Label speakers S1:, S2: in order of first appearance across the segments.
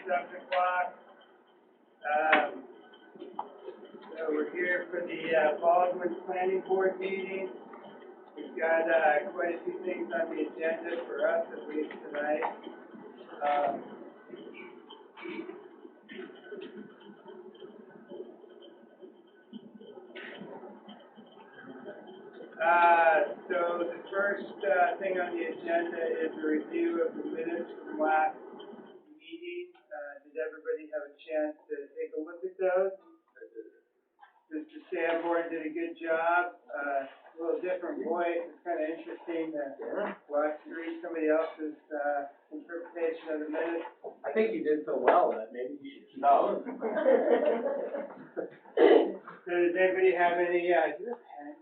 S1: 7 o'clock. So we're here for the Baldwin Planning Board meeting. We've got quite a few things on the agenda for us, at least tonight. So the first thing on the agenda is a review of the minutes from last meeting. Did everybody have a chance to take a look at those? Mr. Sanborn did a good job. A little different voice. It's kind of interesting to watch read somebody else's interpretation of the minutes.
S2: I think you did so well that maybe you should keep
S3: No.
S2: going.
S1: So does anybody have any, do you have a pen?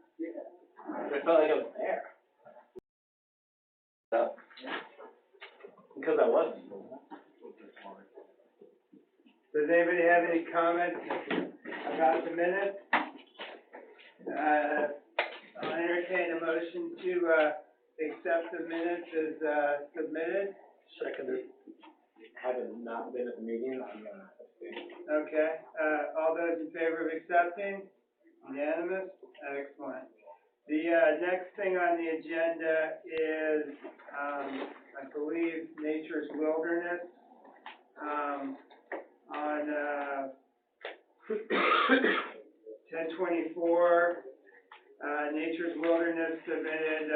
S2: I felt like I was there.
S3: No.
S2: Because I wasn't.
S1: Does anybody have any comments about the minutes? I'll entertain a motion to accept the minutes as submitted.
S2: Seconded. Having not been at the meeting, I'm gonna abstain.
S1: Okay. All those in favor of accepting? Unanimous? Excellent. The next thing on the agenda is, I believe, Nature's Wilderness. On 10/24, Nature's Wilderness submitted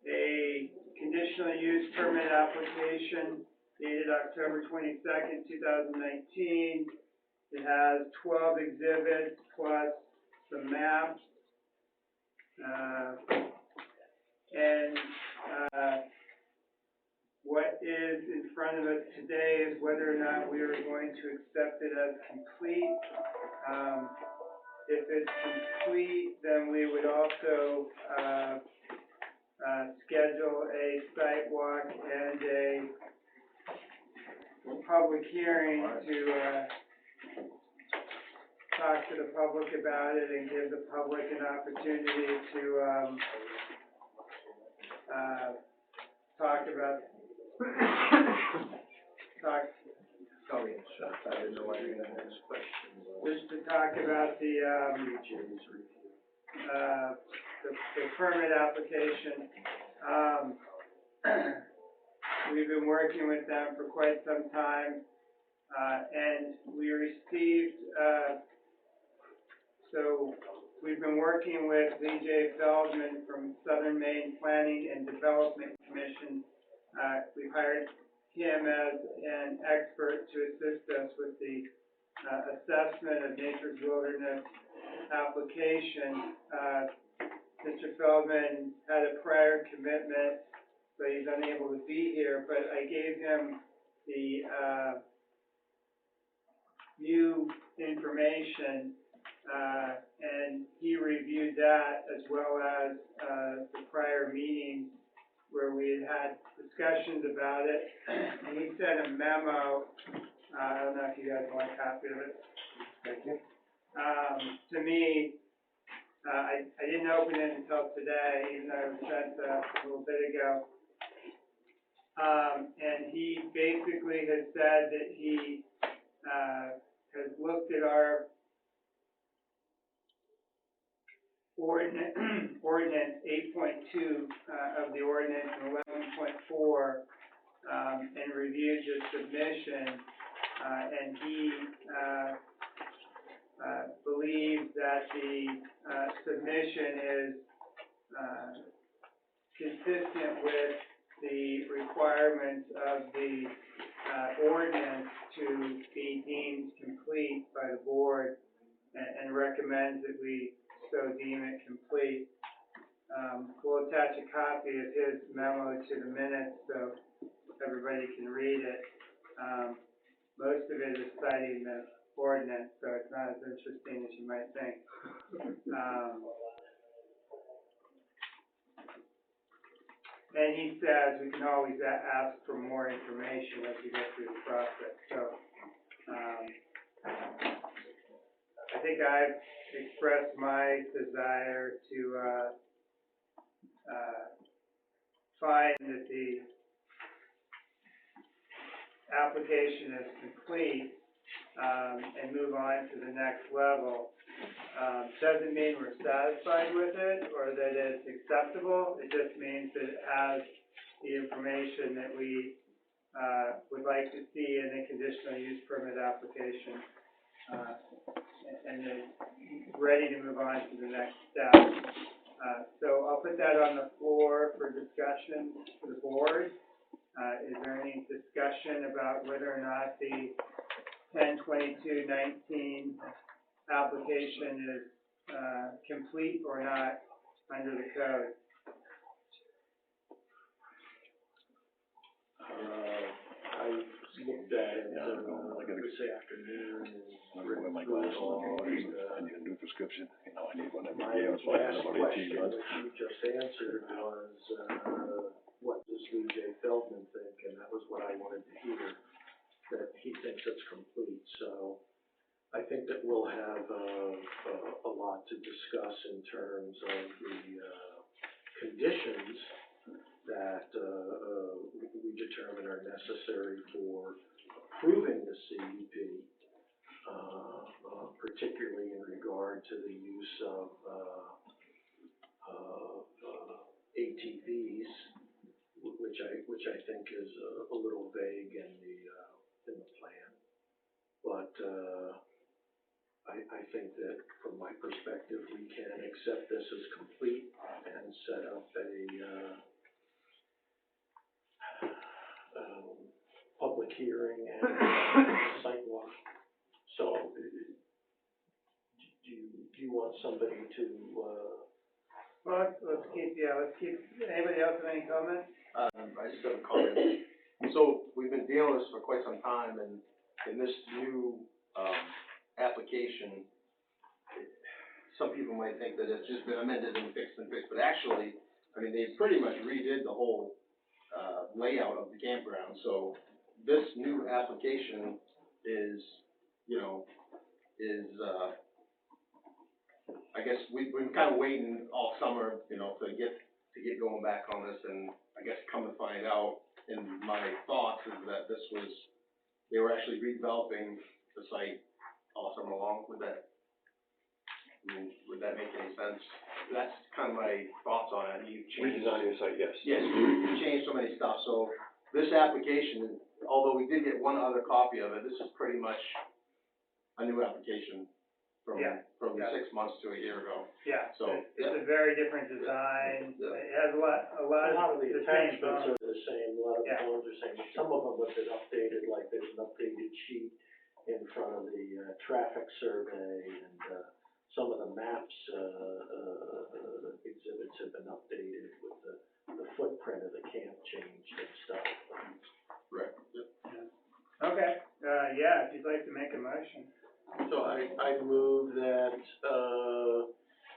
S1: a conditional use permit application dated October 22nd, 2019. It has 12 exhibits plus some maps. What is in front of us today is whether or not we are going to accept it as complete. If it's complete, then we would also schedule a site walk and a public hearing to talk to the public about it and give the public an opportunity to talk about
S3: I didn't know why you had this question.
S1: just to talk about the permit application. We've been working with them for quite some time, and we received, so we've been working with V.J. Feldman from Southern Maine Planning and Development Commission. We've hired him as an expert to assist us with the assessment of Nature's Wilderness application. Mr. Feldman had a prior commitment, so he's unable to be here, but I gave him the new information, and he reviewed that as well as the prior meetings where we had discussions about it, and he sent a memo. I don't know if you guys want a copy of it.
S3: Thank you.
S1: To me, I didn't open it until today, even though it was sent a little bit ago. And he basically has said that he has looked at our ordinance 8.2 of the ordinance and 11.4 and reviewed the submission, and he believes that the submission is consistent with the requirements of the ordinance to be deemed complete by the board, and recommends that we so deem it complete. We'll attach a copy of his memo to the minutes so everybody can read it. Most of it is citing the ordinance, so it's not as interesting as you might think. And he says we can always ask for more information as we go through the process. So I think I've expressed my desire to find that the application is complete, and move on to the next level, doesn't mean we're satisfied with it or that it's acceptable. It just means that it has the information that we, would like to see in a conditional use permit application. And is ready to move on to the next step. So I'll put that on the floor for discussion for the board. Is there any discussion about whether or not the 10/22/19 application is complete or not under the code?
S3: I looked at it, this afternoon,
S4: I wear my glasses, I need a new prescription, I need one every
S3: my
S4: day, I was fighting
S3: last
S4: about 18
S3: question
S4: months.
S3: that you just answered was, what does Lou J. Feldman think, and that was what I wanted to hear, that he thinks it's complete, so I think that we'll have, a lot to discuss in terms of the, conditions that, we determine are necessary for approving the CUP, particularly in regard to the use of ATVs, which I think is a little vague in the plan. But I think that from my perspective, we can accept this as complete and set up a public hearing and site walk. So, do you want somebody to,
S1: Well, let's keep, anybody else have any comments?
S5: I just have a comment. So we've been dealing with this for quite some time, and in this new, application, some people might think that it's just been amended and fixed, but actually, I mean, they pretty much redid the whole, layout of the campground, so this new application is, I guess we've been kind of waiting all summer, to get going back on this, and I guess come to find out, in my thoughts is that they were actually redeveloping the site all summer long. Would that make any sense? That's kind of my thoughts on it. You changed
S4: Redesign your site, yes.
S5: Yes, you changed so many stuff, so this application, although we did get one other copy of it, this is pretty much a new application from
S1: Yeah.
S5: 6 months to a year ago.
S1: Yeah,
S5: So,
S1: it's a very different design.
S5: Yeah.
S1: It has a lot
S3: a lot of the
S1: same
S3: attachments
S1: bones.
S3: are the same, a lot of the
S1: Yeah.
S3: bones are the same, but some of them have been updated, like there's an updated sheet in front of the, traffic survey, and, some of the maps, exhibits have been updated with the footprint of the camp changed and stuff.
S5: right.
S1: Okay, if you'd like to make a motion.
S3: So I move that,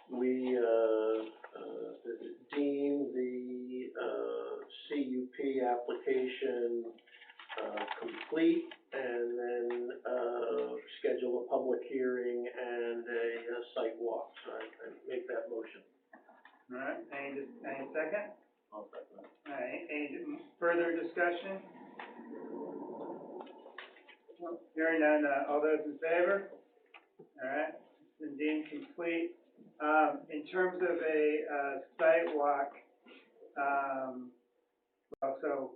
S3: we, deem the, CUP application, complete, and then, schedule a public hearing and a site walk. So I make that motion.
S1: All right, any second?
S5: I'll second it.
S1: All right, any further discussion? Hearing none, all those in favor? All right, it's been deemed complete. In terms of a site walk, so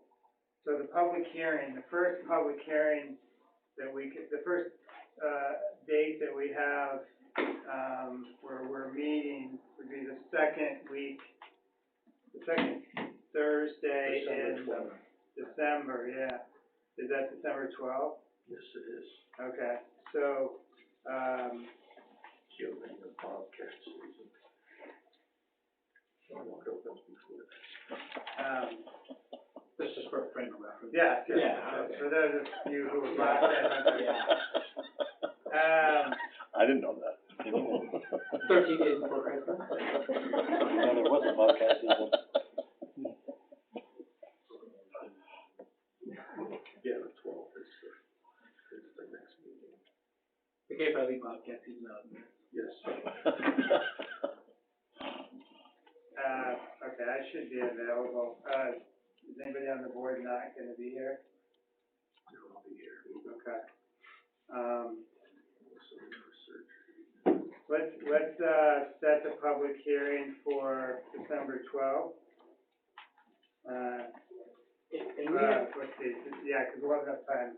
S1: the public hearing, the first public hearing that the first date that we have where we're meeting would be the second Thursday in
S3: December 12th.
S1: December, yeah. Is that December 12th?
S3: Yes, it is.
S1: Okay, so,
S3: Killing the bobcat season. I know it opens before that.
S2: This is for frame of reference.
S1: yeah,
S2: Yeah, okay.
S1: for those of you who were last
S2: Yeah.
S4: I didn't know that.
S2: 13 days before Christmas.
S4: No, there was a podcast season.
S3: Yeah, the 12th is the next meeting.
S2: Okay, if I leave Bobcat season out.
S3: Yes.
S1: Okay, I should be available. Is anybody on the board not gonna be here?
S3: I'll be here.
S1: Okay.
S3: Also for surgery.
S1: Let's set the public hearing for December 12th.
S2: And we had,
S1: Let's see, yeah, because we'll have enough time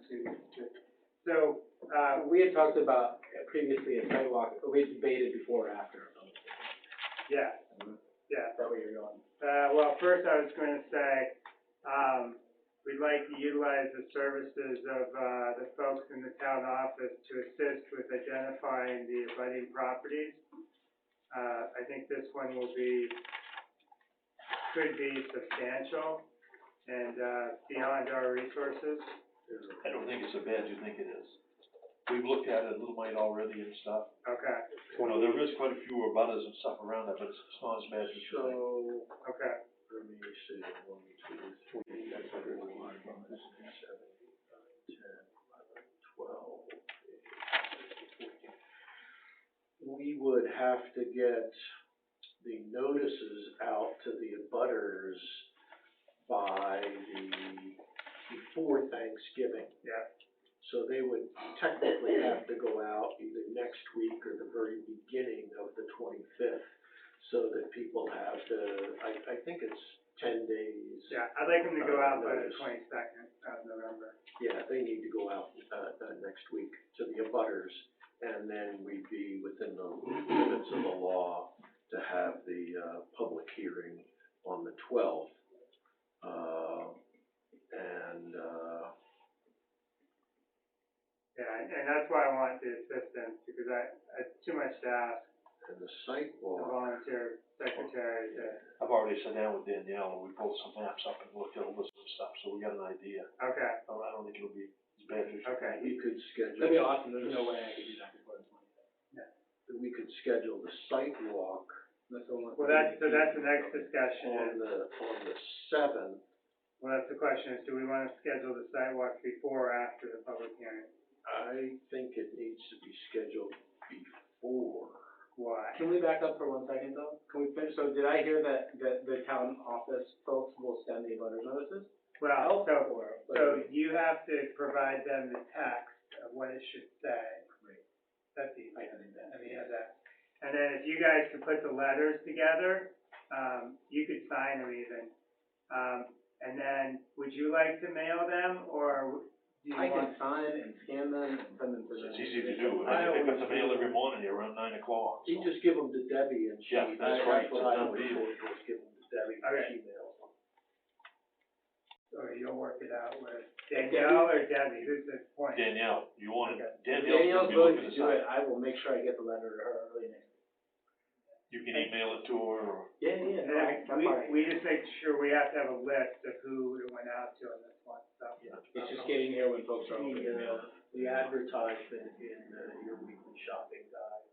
S1: so,
S2: we had talked about previously a sidewalk, we had debated before or after.
S1: yeah, yeah.
S2: Is that where you're going?
S1: Well, first I was going to say, we'd like to utilize the services of, the folks in the town office to assist with identifying the abutting properties. I think this one could be substantial and, beyond our resources.
S6: I don't think it's as bad as you think it is. We've looked at it a little bit already and stuff.
S1: Okay,
S6: You know, there is quite a few abutters and stuff around it, but it's not as bad as you think.
S3: So,
S1: okay.
S3: let me see, 1, 2, 3, 4, 5, 6, 7, 8, 9, 10, 11, 12. We would have to get the notices out to the abutters before Thanksgiving.
S1: Yeah.
S3: So they would technically have to go out either next week or the very beginning of the 25th, so that people have I think it's 10 days.
S1: Yeah, I'd like them to go out by the
S3: Notice.
S1: 22nd of November.
S3: Yeah, they need to go out, next week to the abutters, and then we'd be within the limits of the law to have the, public hearing on the 12th.
S1: Yeah, and that's why I want the assistance, because it's too much to ask
S3: And the site
S1: the
S3: walk,
S1: volunteer secretary to,
S6: I've already sat down with Danielle and we pulled some maps up and looked over some stuff, so we got an idea.
S1: okay,
S6: I don't think it'll be as bad as you
S1: okay.
S3: we could schedule.
S2: That'd be awesome, there's no way I could do that before the 25th.
S3: We could schedule the site walk
S2: That's the one.
S1: Well, that's the next discussion,
S3: on the 7th.
S1: well, that's the question, is do we want to schedule the sidewalk before or after the public hearing?
S3: I think it needs to be scheduled before.
S1: Why?
S2: Can we back up for 1 second though? Can we finish, so did I hear that the town office folks will send the abutters notices?
S1: Well, so
S2: Or-
S1: you have to provide them the text of what it should say.
S2: Right.
S1: That's easy.
S2: I can do that.
S1: I mean, you have that. And then if you guys can put the letters together, you could sign them even. And then, would you like to mail them, or do you
S2: I
S1: want?
S2: can sign and scan them and send them to them.
S6: It's easy to do.
S3: I
S6: I pick up
S3: always
S6: the mail
S3: do.
S6: every morning around 9 o'clock.
S3: You
S6: So.
S3: just give them to Debbie and she.
S6: Yeah, that's right.
S3: That's what I
S6: It's a done
S3: always
S6: deal.
S3: do, just give them to Debbie and
S1: Okay.
S3: she mails them.
S1: Or you'll work it out with Danielle or Debbie, who's the point?
S6: Danielle, you want it,
S1: Okay.
S6: Danielle's
S2: Danielle's
S6: gonna be
S2: willing
S6: looking
S2: to
S6: at
S2: do it,
S6: something.
S2: I will make sure I get the letter to her early next week.
S6: You can email it to her or.
S2: Yeah,
S1: And
S2: no,
S1: then
S2: I'm fine.
S1: we just make sure we have to have a list of who it went out to on this one, so.
S2: It's just getting here when folks are open.
S3: The advertisement in your weekly shopping guide,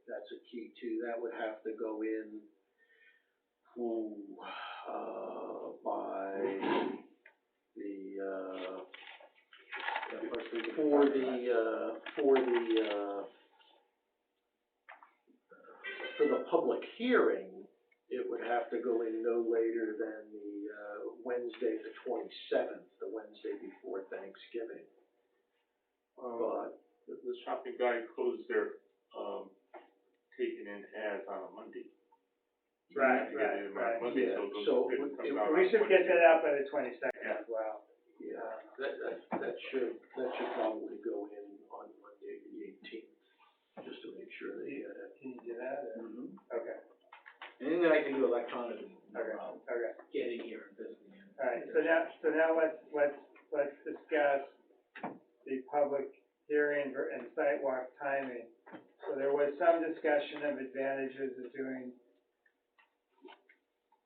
S3: that's a key too. That would have to go in, by for the public hearing, it would have to go in no later than the, Wednesday, the 27th, the Wednesday before Thanksgiving. But
S7: The shopping guide closes their, taken in ads on a Monday. You
S1: Right,
S7: have to get it in
S1: right,
S7: on Monday,
S3: yeah.
S7: so those
S3: So
S7: bids
S3: it-
S7: come out
S1: We
S7: on
S1: should get
S7: Wednesday.
S1: that out by the 22nd as well.
S3: yeah, that should probably go in on Monday, the 18th, just to make sure they get it.
S1: Can you do that, or?
S2: Mhm.
S1: Okay,
S2: Anything that I can do electronically, no
S1: okay,
S2: problem.
S1: okay.
S2: Getting here and physically.
S1: All right, so now let's discuss the public hearing and sidewalk timing. So there was some discussion of advantages of doing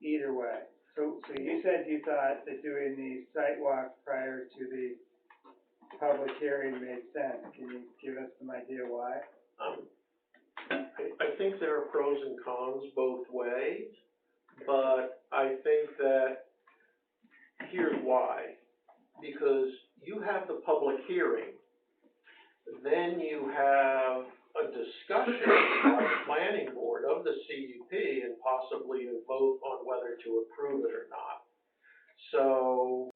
S1: either way. So you said you thought that doing the sidewalk prior to the public hearing made sense. Can you give us some idea why?
S3: I think there are pros and cons both ways, but I think that here's why. Because you have the public hearing, then you have a discussion by the planning board of the CUP and possibly a vote on whether to approve it or not. So,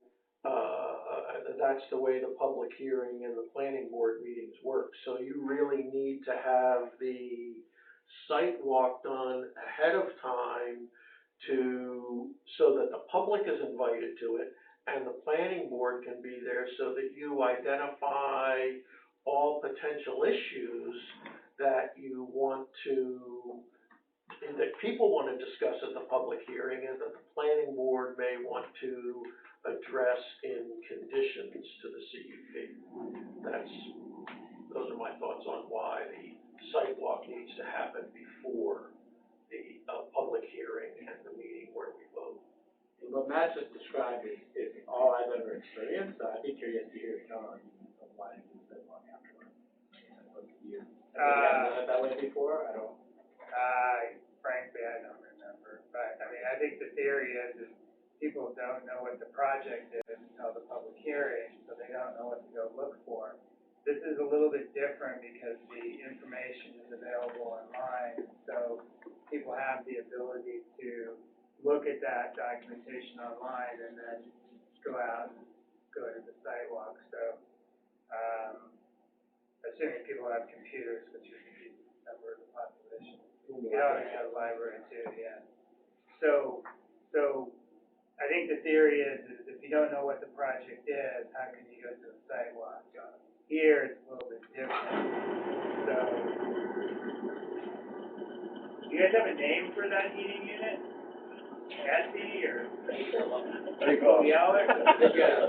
S3: that's the way the public hearing and the planning board meetings work. So you really need to have the site walk done ahead of time so that the public is invited to it and the planning board can be there so that you identify all potential issues that you want that people want to discuss at the public hearing and that the planning board may want to address in conditions to the CUP. Those are my thoughts on why the site walk needs to happen before the public hearing and the meeting where we vote.
S2: What Matt just described is all I've ever experienced, so I'd be curious to hear John of why he said one afterward. Have you done it that way before? I don't.
S1: Frankly, I don't remember, but, I mean, I think the theory is people don't know what the project is until the public hearing, so they don't know what to go look for. This is a little bit different because the information is available online, so people have the ability to look at that documentation online and then go out and go to the sidewalk, so, assuming people have computers, which is a number of the population. You always have a library too, yeah. So I think the theory is if you don't know what the project is, how can you go to a sidewalk? Here, it's a little bit different. So, do you guys have a name for that heating unit? Cassie or Yeller? Yeah.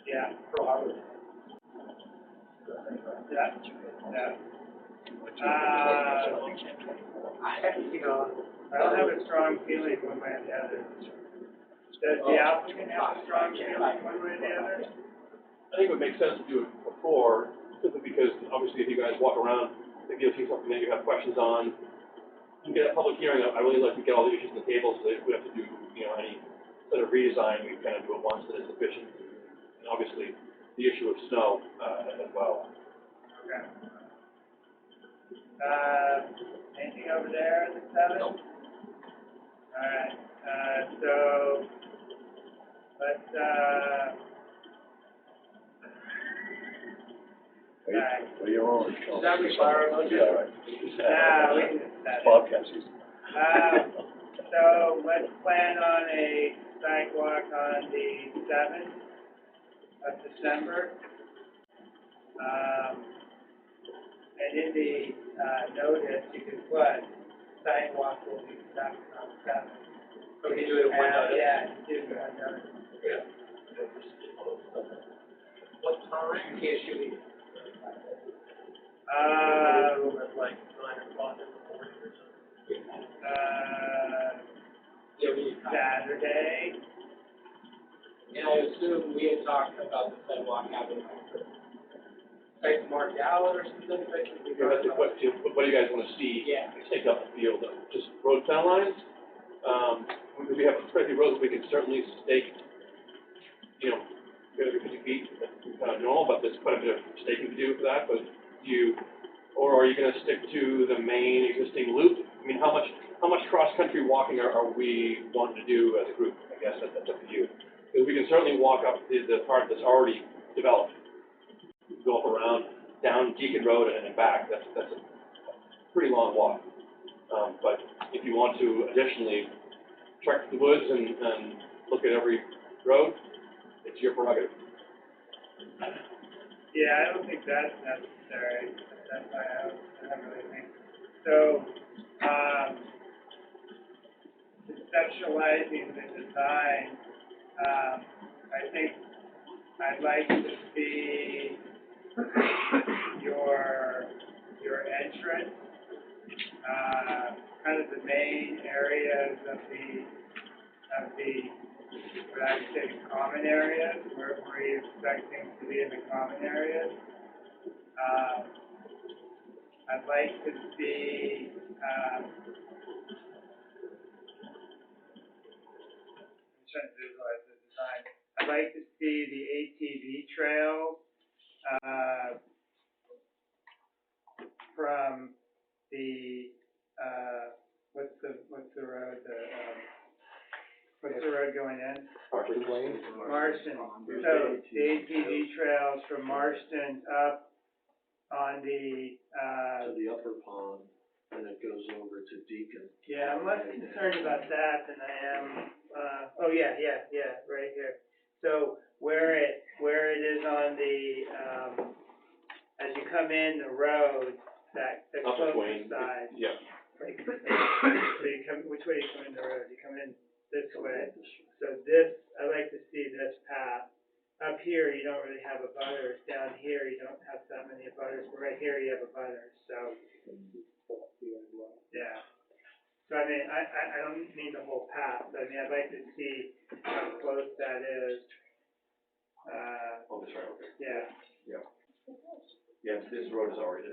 S1: Yeah. I don't have a strong feeling one way or the other. Does the applicant have a strong feeling one way or the other?
S6: I think it would make sense to do it before, simply because obviously if you guys walk around, if you see something that you have questions on, you get a public hearing, I really like to get all the issues on the table, so that if we have to do, any sort of redesign, we kind of do it once that is sufficient. And obviously, the issue of snow, as well.
S1: Okay. Anything over there at the 7th? Alright, so, let's,
S4: Well, you're on.
S2: Does that require a motion?
S4: Yeah, right.
S1: we can just set it.
S4: Bobcat season.
S1: So let's plan on a sidewalk on the 7th of December. And in the, notice, you can put sidewalk will be conducted on the 7th.
S2: So we can do it in one notice?
S1: Yeah, do it in one notice.
S3: What time?
S2: You can't shoot it.
S3: Like 9 o'clock in the morning or something?
S1: Saturday.
S2: And I assume we had talked about the sidewalk having sites marked out or something.
S6: That's the question, what do you guys want to see?
S2: Yeah.
S6: Take up the field, just road center lines? If we have especially roads, we can certainly stake, 50 feet, that's kind of normal, but there's quite a bit of staking to do for that, but or are you gonna stick to the main existing loop? I mean, how much cross-country walking are we wanting to do as a group? I guess that's up to you. Because we can certainly walk up the part that's already developed. Go up around, down Deacon Road and back, that's a pretty long walk. But if you want to additionally trek the woods and look at every road, it's your prerogative.
S1: Yeah, I don't think that's necessary. That's why I don't really think. So, conceptualizing the design, I think I'd like to see your entrance, kind of the main areas of the what I would say the common areas, where you expect things to be in the common areas. I'd like to see, I'm trying to visualize the design. I'd like to see the ATV trails, road going in? Marston.
S3: Here's
S1: So
S3: the
S1: the ATV trails from Marston up on the,
S3: To the upper pond, and it goes over to Deacon.
S1: yeah, I'm less concerned about that than I am, right here. So where it is on the, as you come in the road, that
S6: Up
S1: closer
S6: Twain,
S1: side,
S6: yeah.
S1: right? So you come, which way do you come in the road? You come in this way. So this, I like to see this path. Up here, you don't really have abutters. Down here, you don't have that many abutters, but right here you have abutters, so. Yeah. So I mean, I don't need the whole path, I mean, I'd like to see how close that is.
S6: Oh, that's right, okay.
S1: Yeah.
S6: Yeah, this road is already,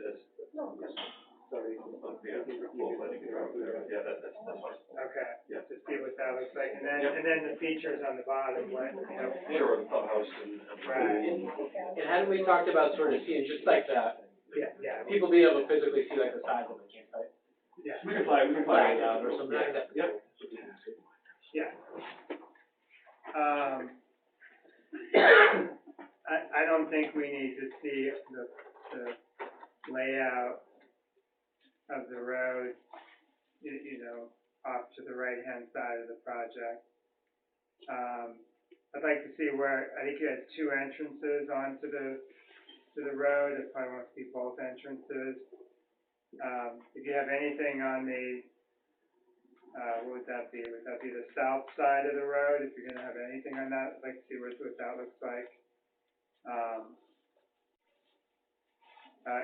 S6: sorry, well, letting it out there, yeah, that's fine.
S1: Okay.
S6: Yeah.
S1: To see what that looks like, and then,
S6: Yep.
S1: and then the features on the bottom, what, you know.
S6: Sure, the clubhouse and.
S1: Right.
S2: And hadn't we talked about sort of seeing just like the,
S1: Yeah.
S2: people being able to physically see like the size of the campsite?
S1: Yeah.
S6: We can fly
S2: Flag out or something like that.
S6: Yeah.
S1: Yeah. I don't think we need to see the layout of the road, you know, off to the right-hand side of the project. I'd like to see where, I think you had two entrances onto the road, I probably want to see both entrances. If you have anything on the, what would that be? Would that be the south side of the road? If you're gonna have anything on that, I'd like to see what that looks like.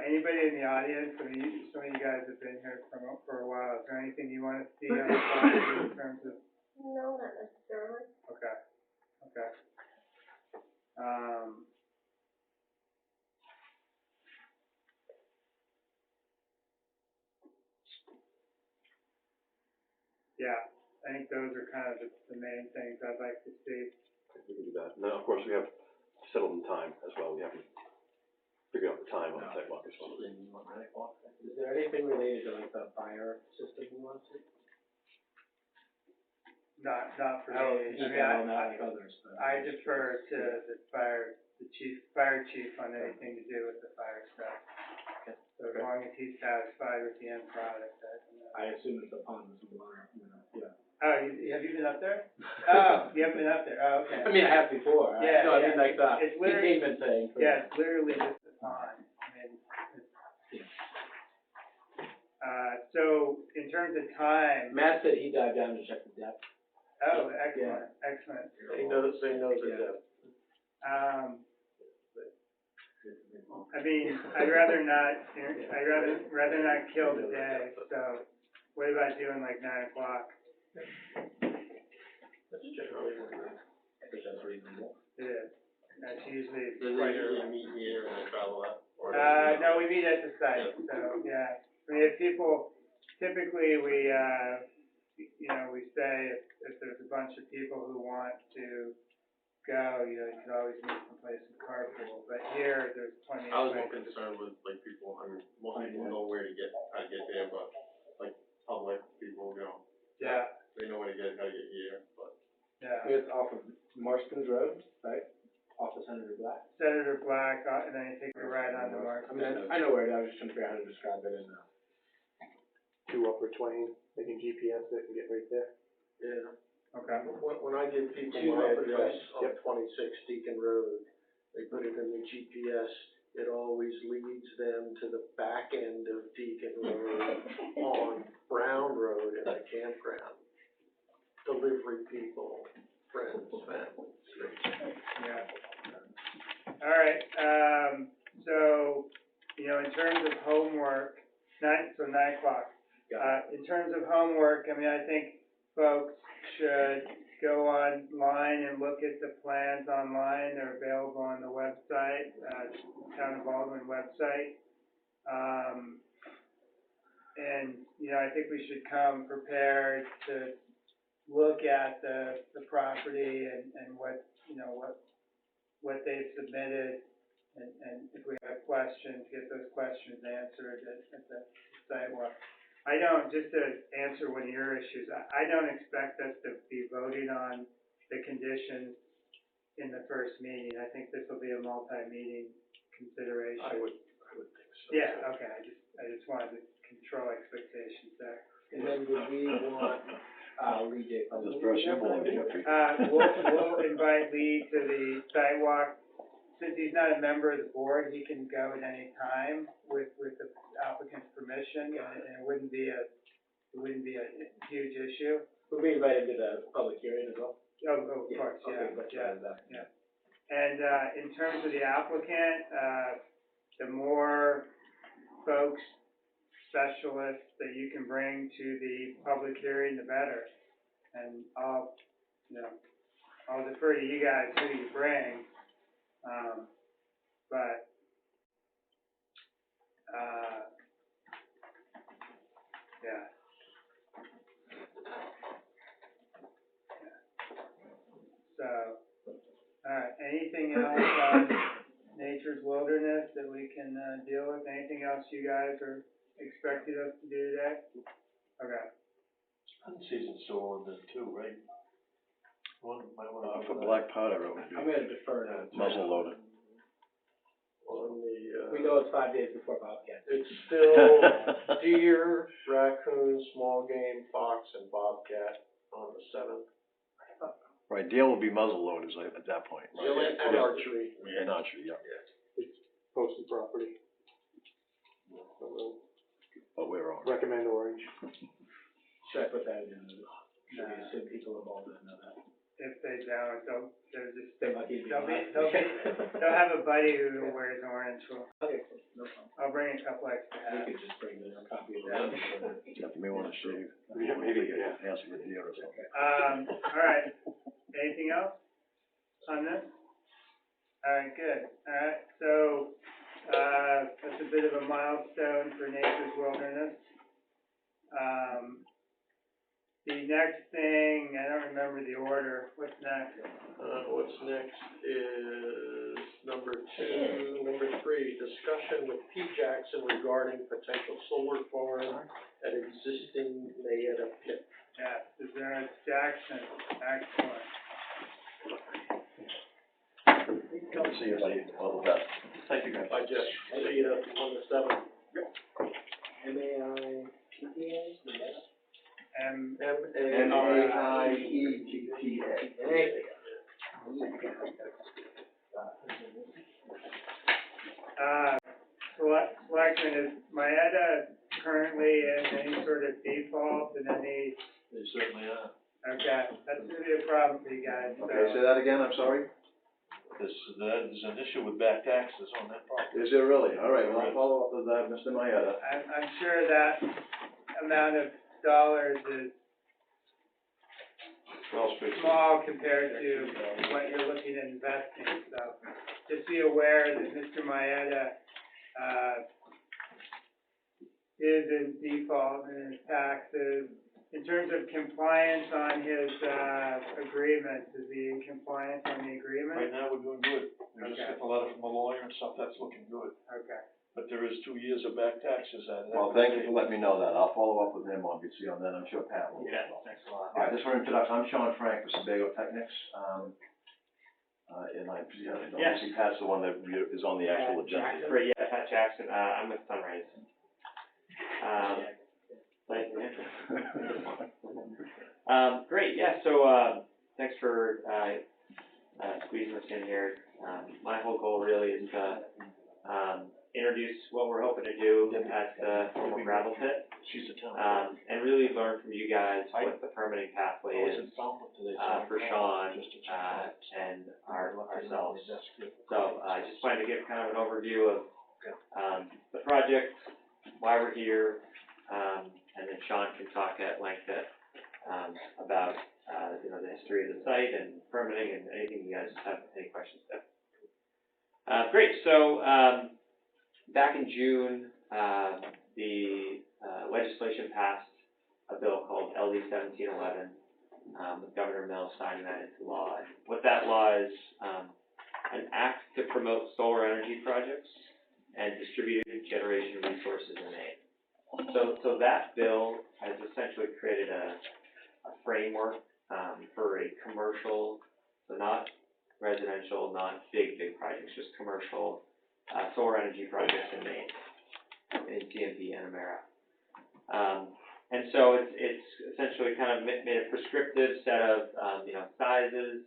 S1: Anybody in the audience, I mean, some of you guys have been here for a while, is there anything you want to see on the property in terms of?
S8: No, not necessarily.
S1: Okay. Yeah, I think those are kind of the main things I'd like to see.
S6: We can do that. And then, of course, we have settled in time as well. We haven't figured out the time on the sidewalk as well.
S2: Is there anything related to like the fire system you want to see?
S1: Not for
S2: I don't
S1: me.
S2: detail on that like others, but.
S1: I defer to the fire chief on anything to do with the fire stuff. So as long as he's satisfied with the end product,
S2: I assume it's a pond with some water, yeah.
S1: Oh, have you been up there? Oh, you haven't been up there, oh, okay.
S2: I mean, I have before,
S1: Yeah,
S2: no, I
S1: yeah.
S2: mean, like the
S1: It's literally-
S2: containment thing. for-
S1: Yeah, it's literally just a pond. I mean, so in terms of time,
S2: Matt said he dived down to check the depth.
S1: oh, excellent.
S3: They know the
S2: Yeah.
S3: depth.
S1: I mean, I'd rather not kill the day, so what about doing like 9 o'clock?
S3: That's generally what it is.
S2: I think that's reasonable.
S1: It is. That's usually
S5: Do
S1: quite
S5: they
S1: early.
S5: usually meet here and then travel up? Or
S1: No, we meet at the site, so, yeah. I mean, if people, typically we, you know, we say if there's a bunch of people who want to go, you know, you can always meet someplace in carpool, but here, there's plenty
S5: I
S1: of
S5: was more
S1: places.
S5: concerned with like people, I mean, most people know where to get, how to get there, but like public people, you know,
S1: Yeah,
S5: they know where to get, how to get here, but.
S1: yeah.
S2: It's off of Marston's Road, right? Off of Senator Black.
S1: Senator Black, and then you take a right on the mark.
S2: I mean, I know where it is, I was just trying to figure out how to describe it in,
S3: To Upper Twain, they can GPS, they can get right there. Yeah.
S1: Okay.
S3: When I give people
S2: Two
S3: my
S2: Upper
S3: address
S2: Twain.
S3: on 26 Deacon Road, they put it in the GPS, it always leads them to the back end of Deacon Road on Brown Road in a campground. Delivery people, friends, families.
S1: Yeah. All right, so, you know, in terms of homework, 9 o'clock. In terms of homework, I mean, I think folks should go online and look at the plans online. They're available on the website, Town of Baldwin website. And, you know, I think we should come prepared to look at the property and what, you know, what they've submitted, and if we have questions, get those questions answered at the sidewalk. I don't, just to answer one of your issues, I don't expect us to be voting on the conditions in the first meeting. I think this will be a multi-meeting consideration.
S3: I would think so.
S1: Yeah, okay, I just wanted to control expectations there.
S2: And then would we want, Lee J. Felton?
S4: Just brush your board, Jeffrey.
S1: We'll invite Lee to the sidewalk. Since he's not a member of the board, he can go at any time with the applicant's permission, and it wouldn't be a huge issue.
S2: Would we invite him to the public hearing as well?
S1: Oh, of course,
S2: Okay,
S1: yeah,
S2: let's
S1: yeah.
S2: try that.
S1: Yeah. And, in terms of the applicant, the more folks, specialists that you can bring to the public hearing, the better. And I'll defer to you guys who you bring, but, yeah. So, alright, anything else on Nature's Wilderness that we can, deal with? Anything else you guys are expecting us to do today? Okay.
S3: Hunting season's still on then too, right?
S4: For black powder, it would
S2: I'm
S4: be
S2: gonna defer to.
S4: muzzle loader.
S3: On the,
S2: We know it's 5 days before Bobcat.
S3: it's still deer, raccoon, small game, fox, and bobcat on the 7th.
S4: Right, deer will be muzzle loaders at that point. right?
S3: And archery.
S4: And archery, yeah.
S7: Posted property.
S4: But we're on.
S7: Recommend orange.
S2: Should I put that in, should we assume people involved in that?
S1: If they don't, they'll just,
S2: They might be.
S1: they'll have a buddy who wears orange.
S2: Okay, cool, no problem.
S1: I'll bring a couple extra
S2: We
S1: hats.
S2: could just bring the copy of the.
S4: Except you may wanna shave.
S7: Yeah, maybe, yeah.
S4: Hands of a deer or something.
S1: Alright, anything else on this? Alright, good, alright, so, that's a bit of a milestone for Nature's Wilderness. The next thing, I don't remember the order, what's next?
S3: What's next is number 3, discussion with P. Jackson regarding potential solar farm at existing Mayetta pit.
S1: Yes, is there a Jackson? Excellent.
S4: Come see you, buddy. All the best.
S6: Thank you, guys.
S3: I just see you on the 7th.
S2: M-A-I-T-T-A?
S1: Selectman, is Mayetta currently in any sort of default in any,
S3: They certainly are.
S1: okay, that's gonna be a problem for you guys, so.
S9: Okay, say that again, I'm sorry?
S3: There's an issue with back taxes on that property.
S9: Is there really? All right, well, I'll follow up with that, Mr. Mayetta.
S1: I'm sure that amount of dollars is small compared to what you're looking at investing, so just be aware that Mr. Mayetta, is in default in his taxes. In terms of compliance on his, agreements, is he in compliance on the agreement?
S3: Right now, we're doing good. We just
S1: Okay.
S3: got a letter from a lawyer and stuff, that's looking good.
S1: Okay.
S3: But there is 2 years of back taxes on that.
S9: Well, thank you for letting me know that. I'll follow up with him, obviously, on that. I'm sure Pat will.
S2: Yeah, thanks a lot.
S9: All right, just for introduction, I'm Sean Frank with Sebago Technics. And obviously Pat's the one that is on the actual agenda.
S10: Great, yeah, Pat Jackson, I'm with Sunrise. Great, yeah, so, thanks for, squeezing us in here. My whole goal really is to, introduce what we're hoping to do at the formal gravel pit.
S3: She's a town.
S10: And really learn from you guys what the permitting pathway is, for Sean, and ourselves. So, I just wanted to give kind of an overview of, the project, why we're here, and then Sean can talk at length about, the history of the site and permitting and anything you guys have any questions there. Great, so, back in June, the legislation passed a bill called LD 1711, with Governor Mills signing that into law. And what that law is, an act to promote solar energy projects and distributed generation resources in Maine. So that bill has essentially created a framework for a commercial, so not residential, not big projects, just commercial, solar energy projects in Maine, in CMP and Emera. And so it's essentially kind of made a prescriptive set of, sizes,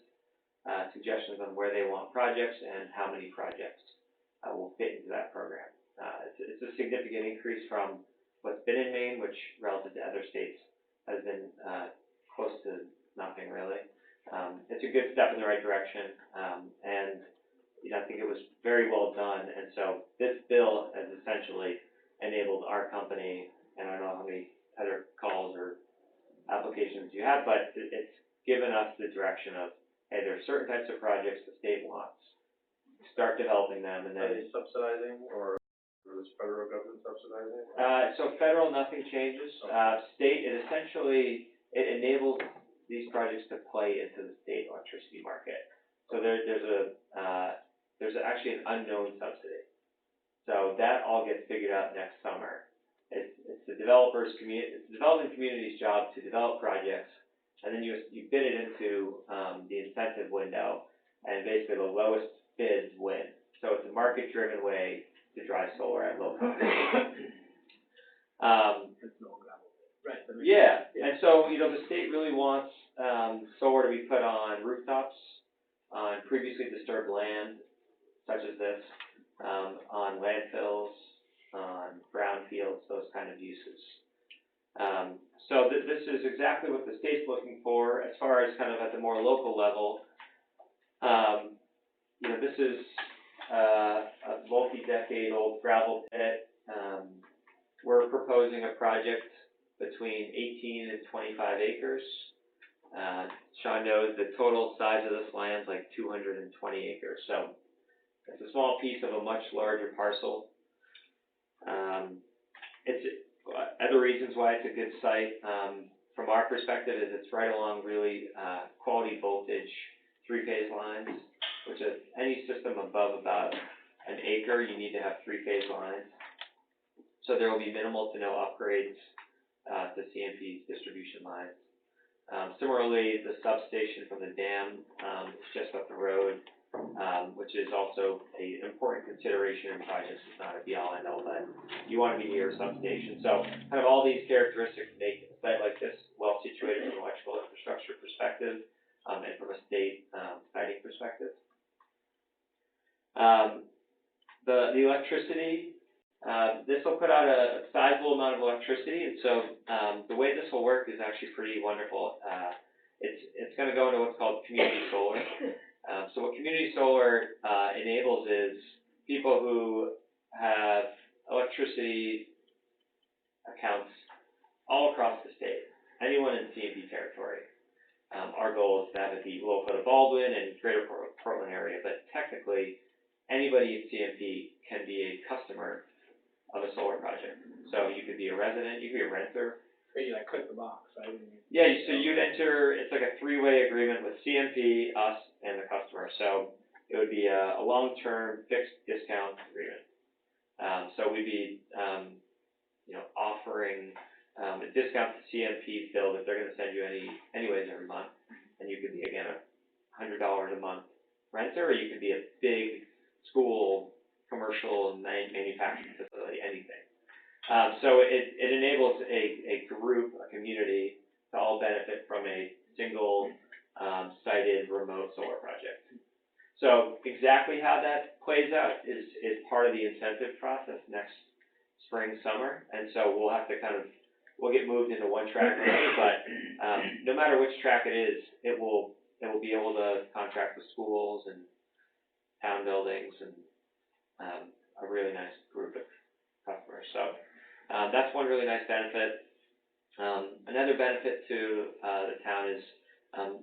S10: suggestions on where they want projects and how many projects will fit into that program. It's a significant increase from what's been in Maine, which relative to other states has been close to nothing really. It's a good step in the right direction, and I think it was very well done. And so this bill has essentially enabled our company, and I don't know how many other calls or applications you have, but it's given us the direction of, hey, there are certain types of projects the state wants. Start developing them, and
S5: Are
S10: then
S5: they subsidizing, or is federal government subsidizing?
S10: so federal, nothing changes. State, it essentially enables these projects to play into the state electricity market. So there's actually an unknown subsidy. So that all gets figured out next summer. It's the developing community's job to develop projects, and then you bid it into the incentive window, and basically the lowest bids win. So it's a market-driven way to drive solar at low cost.
S2: Right.
S10: Yeah, and so the state really wants solar to be put on rooftops, on previously disturbed land, such as this, on landfills, on brownfields, those kind of uses. So this is exactly what the state's looking for. As far as kind of at the more local level, this is a multi-decade-old gravel pit. We're proposing a project between 18 and 25 acres. Sean knows the total size of this land is like 220 acres, so it's a small piece of a much larger parcel. It's other reasons why it's a good site from our perspective is it's right along really quality voltage 3-phase lines, which is any system above about an acre, you need to have 3-phase lines. So there will be minimal to no upgrades to CMP's distribution lines. Similarly, the substation from the dam is just up the road, which is also an important consideration in projects. It's not a be-all end-all, but you want to be near a substation. So kind of all these characteristics make a site like this well situated from an electrical infrastructure perspective and from a state siting perspective. The electricity, this will put out a sizable amount of electricity, and so the way this will work is actually pretty wonderful. It's going to go into what's called community solar. So what community solar enables is people who have electricity accounts all across the state, anyone in CMP territory. Our goal is to have it be local to Baldwin and greater Portland area, but technically anybody in CMP can be a customer of a solar project. So you could be a resident, you could be a renter.
S2: So you click the box, right?
S10: Yeah, so you'd enter, it's like a 3-way agreement with CMP, us, and the customer. So it would be a long-term fixed discount agreement. So we'd be, offering a discount to CMP's bill that they're going to send you anyways every month. And you could be, again, a $100 a month renter, or you could be a big school, commercial, manufacturing facility, anything. So it enables a group, a community, to all benefit from a single sited remote solar project. So exactly how that plays out is part of the incentive process next spring, summer, and so we'll have to we'll get moved into one track or another, but no matter which track it is, it will be able to contract with schools and town buildings and a really nice group of customers. So that's one really nice benefit. Another benefit to the town is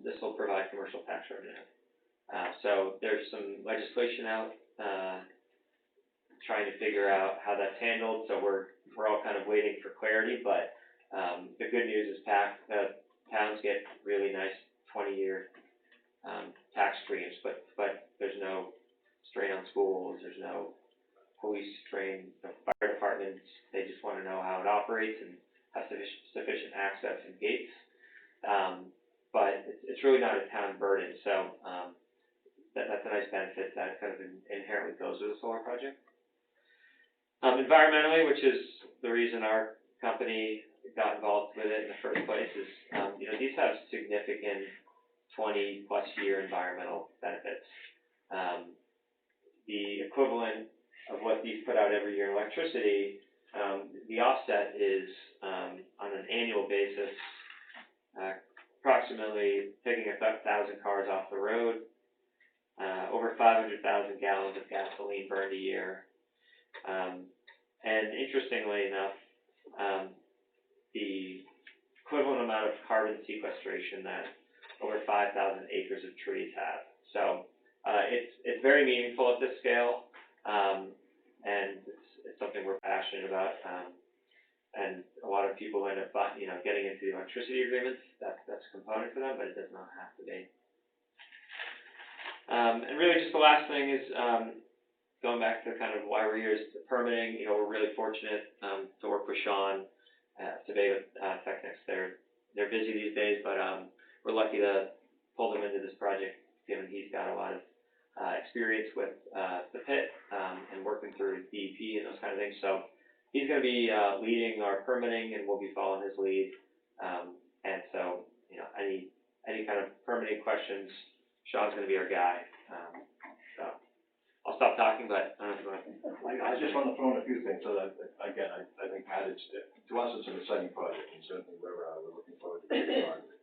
S10: this will provide commercial tax revenue. So there's some legislation out trying to figure out how that's handled. So we're all kind of waiting for clarity, but the good news is towns get really nice 20-year tax streams, but there's no strain on schools, there's no police strain, fire departments. They just want to know how it operates and have sufficient access and gates. but it's really not a town burden, so, that's a nice benefit that kind of inherently goes with a solar project. Environmentally, which is the reason our company got involved with it in the first place, is, these have significant 20+ year environmental benefits. The equivalent of what these put out every year in electricity, the offset is, on an annual basis, approximately taking 1,000 cars off the road, over 500,000 gallons of gasoline burned a year. And interestingly enough, the equivalent amount of carbon sequestration that over 5,000 acres of trees have. So it's very meaningful at this scale, and it's something we're passionate about. And a lot of people end up, getting into the electricity agreements. That's a component for them, but it does not have to be. And really, just the last thing is going back to kind of why we're here is the permitting. We're really fortunate to work with Sean at Sebago Technics. They're busy these days, but we're lucky to pull them into this project, given he's got a lot of experience with the pit and working through DEP and those kind of things. So he's going to be leading our permitting, and we'll be following his lead. And so, any kind of permitting questions, Sean's going to be our guy. So I'll stop talking, but I don't know if you want to.
S9: I just want to throw in a few things, so that, again, I think, Pat, to us, it's an exciting project, and certainly we're looking forward to being part of it.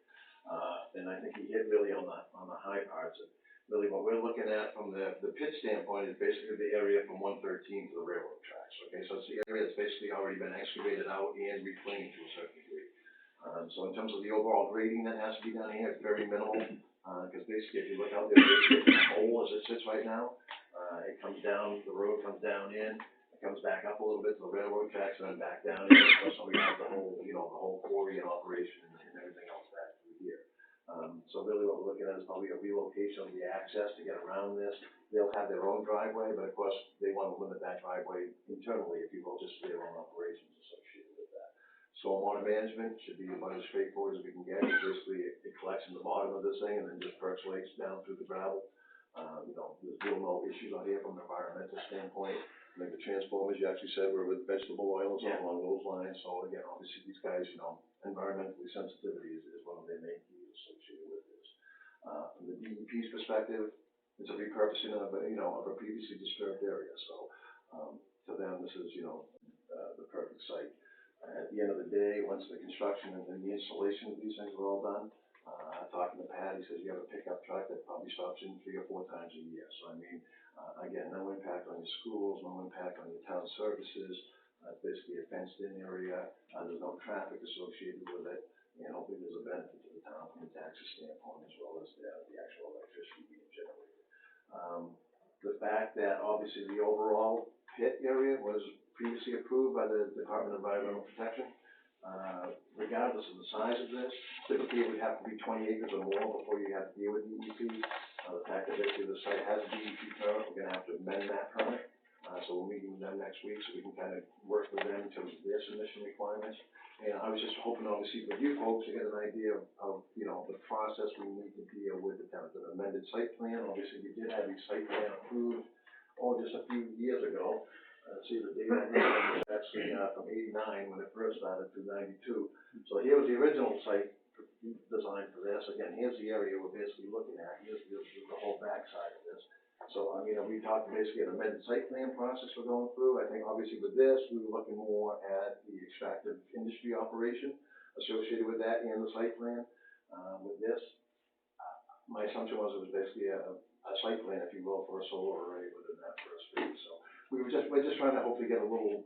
S9: And I think he hit really on the high parts. And really what we're looking at from the pit standpoint is basically the area from 113 to the railroad tracks, okay? So it's the area that's basically already been excavated out and reclaimed to a certain degree. So in terms of the overall grading that has to be done here, it's very minimal, because basically if you look out there, basically it's a hole as it sits right now. It comes down, the road comes down in, it comes back up a little bit to the railroad tracks and then back down in. So we have the whole quarry in operation and everything else back through here. So really what we're looking at is probably a relocation of the access to get around this. They'll have their own driveway, but of course they want to limit that driveway internally, if you will, just for their own operations associated with that. Stormwater management should be about as straightforward as we can get. Basically, it collects in the bottom of this thing and then just percolates down through the gravel. There's real no issues out here from an environmental standpoint. I think the transformers, you actually said, were with vegetable oils along those lines. So again, obviously these guys, environmentally sensitivity is one of their main keys associated with this. From the DEP's perspective, it's a repurposing of a previously disturbed area. So to them, this is, the perfect site. At the end of the day, once the construction and the installation of these things are all done, talking to Pat, he says you have a pickup truck that probably stops in 3 or 4 times a year. So I mean, again, no impact on your schools, no impact on your town services. It's basically a fenced-in area. There's no traffic associated with it, and hopefully there's a benefit to the town from a taxes standpoint as well as the actual electricity being generated. The fact that obviously the overall pit area was previously approved by the Department of Environmental Protection. Regardless of the size of this, typically it would have to be 20 acres or more before you have to deal with DEP. The fact that basically the site has a DEP permit, we're going to have to amend that permit. So we're meeting with them next week so we can kind of work with them in terms of their submission requirements. And I was just hoping, obviously, with you folks to get an idea of the process we need to deal with the kind of an amended site plan. Obviously, we did have a site plan approved, just a few years ago. See, the date on this one was actually from '89 when it first started to '92. So here was the original site design for this. Again, here's the area we're basically looking at. Here's the whole backside of this. So, we talked basically an amended site plan process we're going through. I think obviously with this, we were looking more at the extractive industry operation associated with that and the site plan. With this, my assumption was it was basically a site plan, if you will, for a solar array within that first phase. So we're just trying to hopefully get a little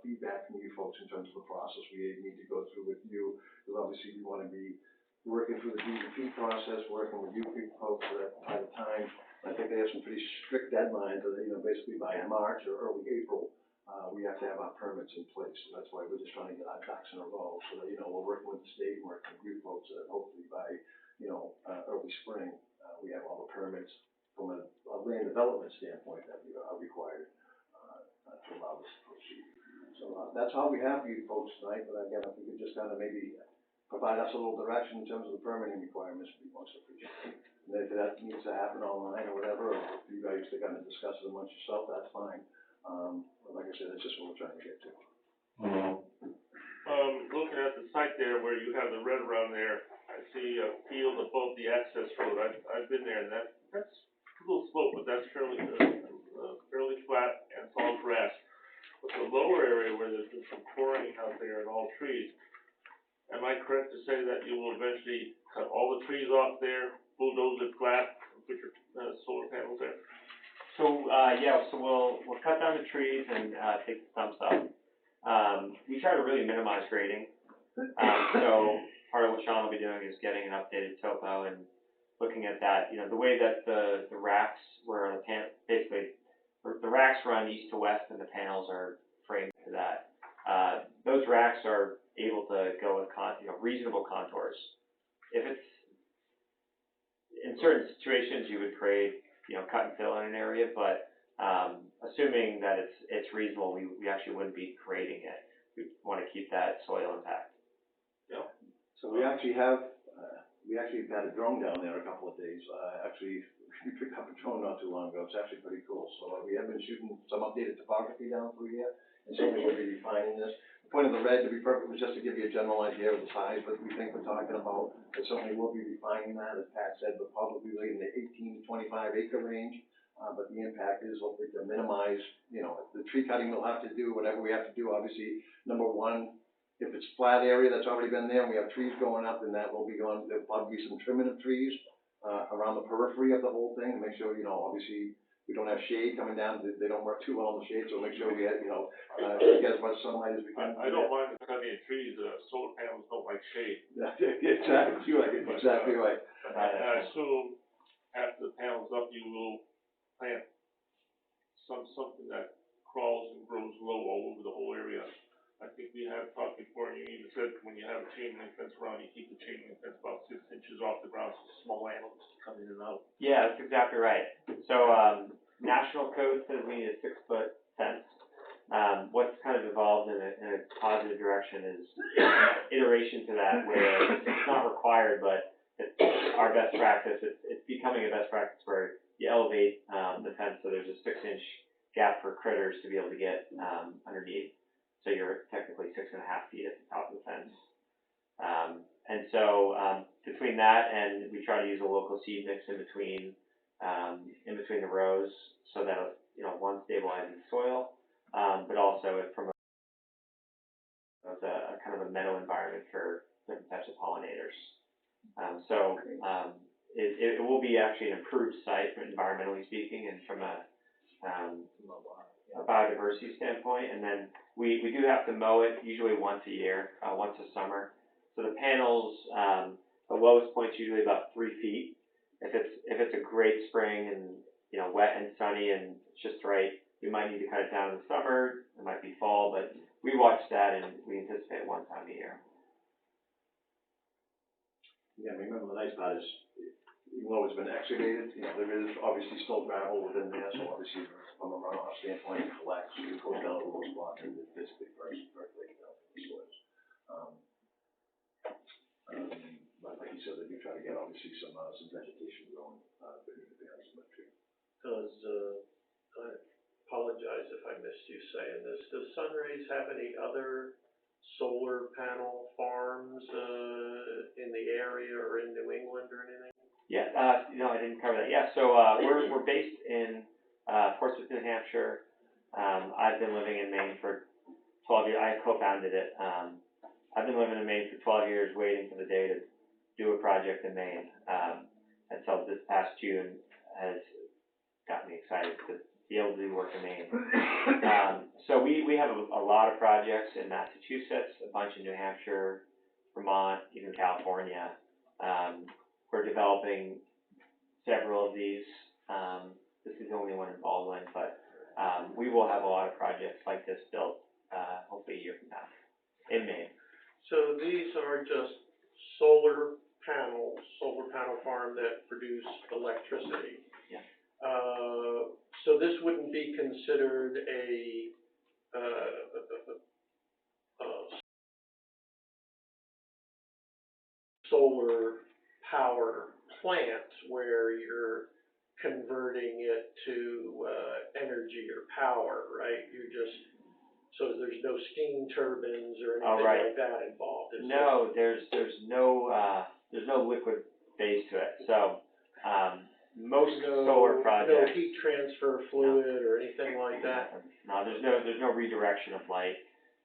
S9: feedback from you folks in terms of the process we need to go through with you, because obviously we want to be working through the DEP process, working with you folks by the time. I think they have some pretty strict deadlines that, basically by March or early April, we have to have our permits in place. So that's why we're just trying to get our ducks in a row so that, we're working with the state, working with you folks, so that hopefully by, early spring, we have all the permits from a land development standpoint that are required to allow us to proceed. So that's all we have for you folks tonight. But again, if we could just kind of maybe provide us a little direction in terms of the permitting requirements, would be most appreciated. And if that needs to happen online or whatever, or if you guys are gonna discuss it amongst yourself, that's fine. But like I said, that's just what we're trying to get to.
S7: Looking at the site there where you have the red around there, I see a field above the access road. I've been there, and that's a little slope, but that's fairly flat and it's all grass. But the lower area where there's been some pouring out there and all trees, am I correct to say that you will eventually cut all the trees off there, bulldoze it flat, and put your solar panels there?
S10: So, so we'll cut down the trees and, take the stumps up. We try to really minimize grading. So part of what Sean will be doing is getting an updated topo and looking at that. You know, the way that the racks where basically the racks run east to west and the panels are framed to that. Those racks are able to go with reasonable contours. If it's in certain situations you would create, cut and fill in an area, but assuming that it's reasonable, we actually wouldn't be creating it. We want to keep that soil intact.
S7: Yeah.
S9: So we actually had a drone down there a couple of days. We picked up a drone not too long ago. It's actually pretty cool. So we have been shooting some updated topography down through here, and certainly we'll be refining this. The point of the red, to be perfect, was just to give you a general idea of the size, but we think we're talking about, but certainly we'll be refining that, as Pat said, but probably in the 18 to 25 acre range. But the impact is hopefully to minimize, the tree cutting we'll have to do, whatever we have to do, obviously, number one, if it's flat area that's already been there and we have trees going up, then that will be going, there'll probably be some trimming of trees, around the periphery of the whole thing to make sure, obviously, we don't have shade coming down, they don't work too well in the shade, so make sure we have, get as much sunlight as we can.
S7: I don't mind cutting trees, solar panels don't like shade.
S9: Exactly right, exactly right.
S7: I assume after the panel's up, you will plant something that crawls and grows low all over the whole area. I think we have talked before, and you even said when you have a chain link fence around, you keep the chain link fence about 6 inches off the ground so small animals can come in and out.
S10: Yeah, that's exactly right. So, national code says we need a 6-foot fence. What's kind of evolved in a positive direction is iteration to that where it's not required, but it's our best practice. It's becoming a best practice where you elevate the fence so there's a 6-inch gap for critters to be able to get underneath. So you're technically 6.5 feet at the top of the fence. And so between that and we try to use a local seed mix in between the rows so that one stabilizes soil, but also it promotes a kind of a meadow environment for different types of pollinators. It will be actually an improved site, environmentally speaking, and from a biodiversity standpoint. And then we do have to mow it usually once a year, once a summer. So the panels, the lowest point's usually about 3 feet. If it's a great spring and wet and sunny and it's just right, we might need to cut it down in the summer. It might be fall, but we watch that and we anticipate one time a year.
S9: Yeah, remember the nice part is, even though it's been excavated, there is obviously still gravel within there, so obviously from a runoff standpoint, it collects, it goes down to those spots and it's basically perfectly, the soils. But like you said, they do try to get obviously some vegetation growing, beneath the panels of the tree.
S3: I apologize if I missed you saying this, does Sunrays have any other solar panel farms, in the area or in New England or anything?
S10: Yeah, I didn't cover that. Yeah, so we're based in Portsmouth, New Hampshire. I've been living in Maine for 12 years. I co-founded it. I've been living in Maine for 12 years, waiting for the day to do a project in Maine. And so this past June has got me excited to be able to do work in Maine. So we have a lot of projects in Massachusetts, a bunch in New Hampshire, Vermont, even California. We're developing several of these. This is the only one in Baldwin, but we will have a lot of projects like this built hopefully a year from now in Maine.
S3: So these are just solar panel farm that produce electricity.
S10: Yeah.
S3: So this wouldn't be considered a solar power plant where you're converting it to, energy or power, right? So there's no steam turbines or
S10: Oh,
S3: anything
S10: right.
S3: like that involved, is there?
S10: No, there's no liquid phase to it, so, most solar projects.
S3: No heat transfer fluid or anything like that?
S10: No, there's no redirection of light.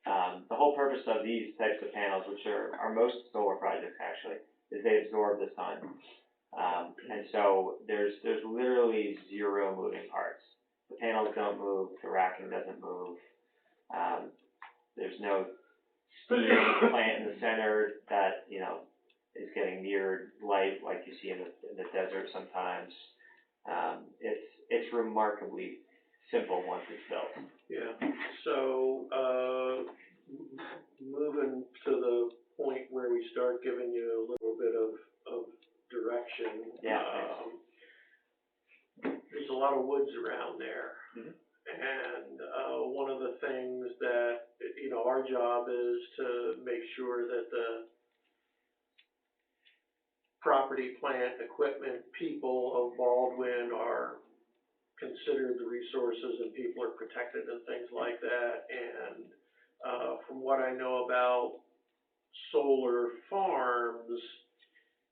S10: The whole purpose of these types of panels, which are most solar projects actually, is they absorb the sun. And so there's literally zero moving parts. The panels don't move, the racking doesn't move. There's no steam plant in the center that, is getting mirrored light like you see in the desert sometimes. It's remarkably simple once it's built.
S3: Yeah, so, moving to the point where we start giving you a little bit of direction.
S10: Yeah.
S3: There's a lot of woods around there.
S10: Mhm.
S3: And, one of the things that, our job is to make sure that the property, plant, equipment, people of Baldwin are considered, the resources and people are protected and things like that. And, from what I know about solar farms,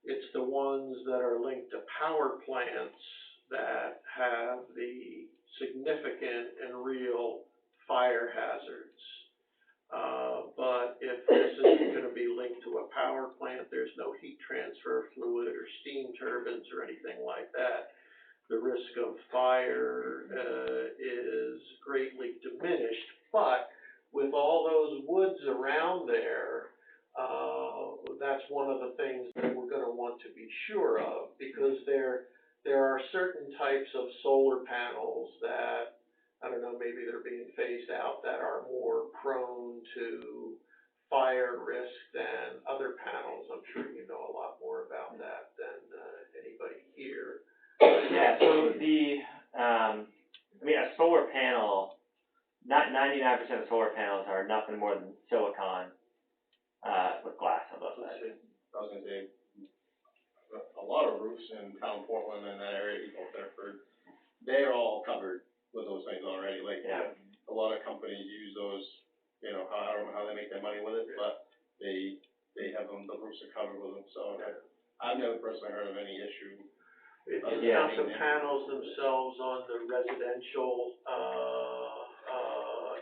S3: it's the ones that are linked to power plants that have the significant and real fire hazards. But if this isn't gonna be linked to a power plant, there's no heat transfer fluid or steam turbines or anything like that. The risk of fire, is greatly diminished. But with all those woods around there, that's one of the things that we're gonna want to be sure of, because there are certain types of solar panels that, I don't know, maybe they're being phased out, that are more prone to fire risk than other panels. I'm sure you know a lot more about that than, anybody here.
S10: Yeah, so a solar panel, not 99% of solar panels are nothing more than silicon, with glass on both sides.
S5: I was gonna say, a lot of roofs in town Portland and that area, East Bedford, they are all covered with those things already, like,
S10: Yeah.
S5: a lot of companies use those, I don't know how they make their money with it, but they have them, the roofs are covered with them, so I've never personally heard of any issue.
S3: It's
S10: Yeah.
S3: not the panels themselves on the residential,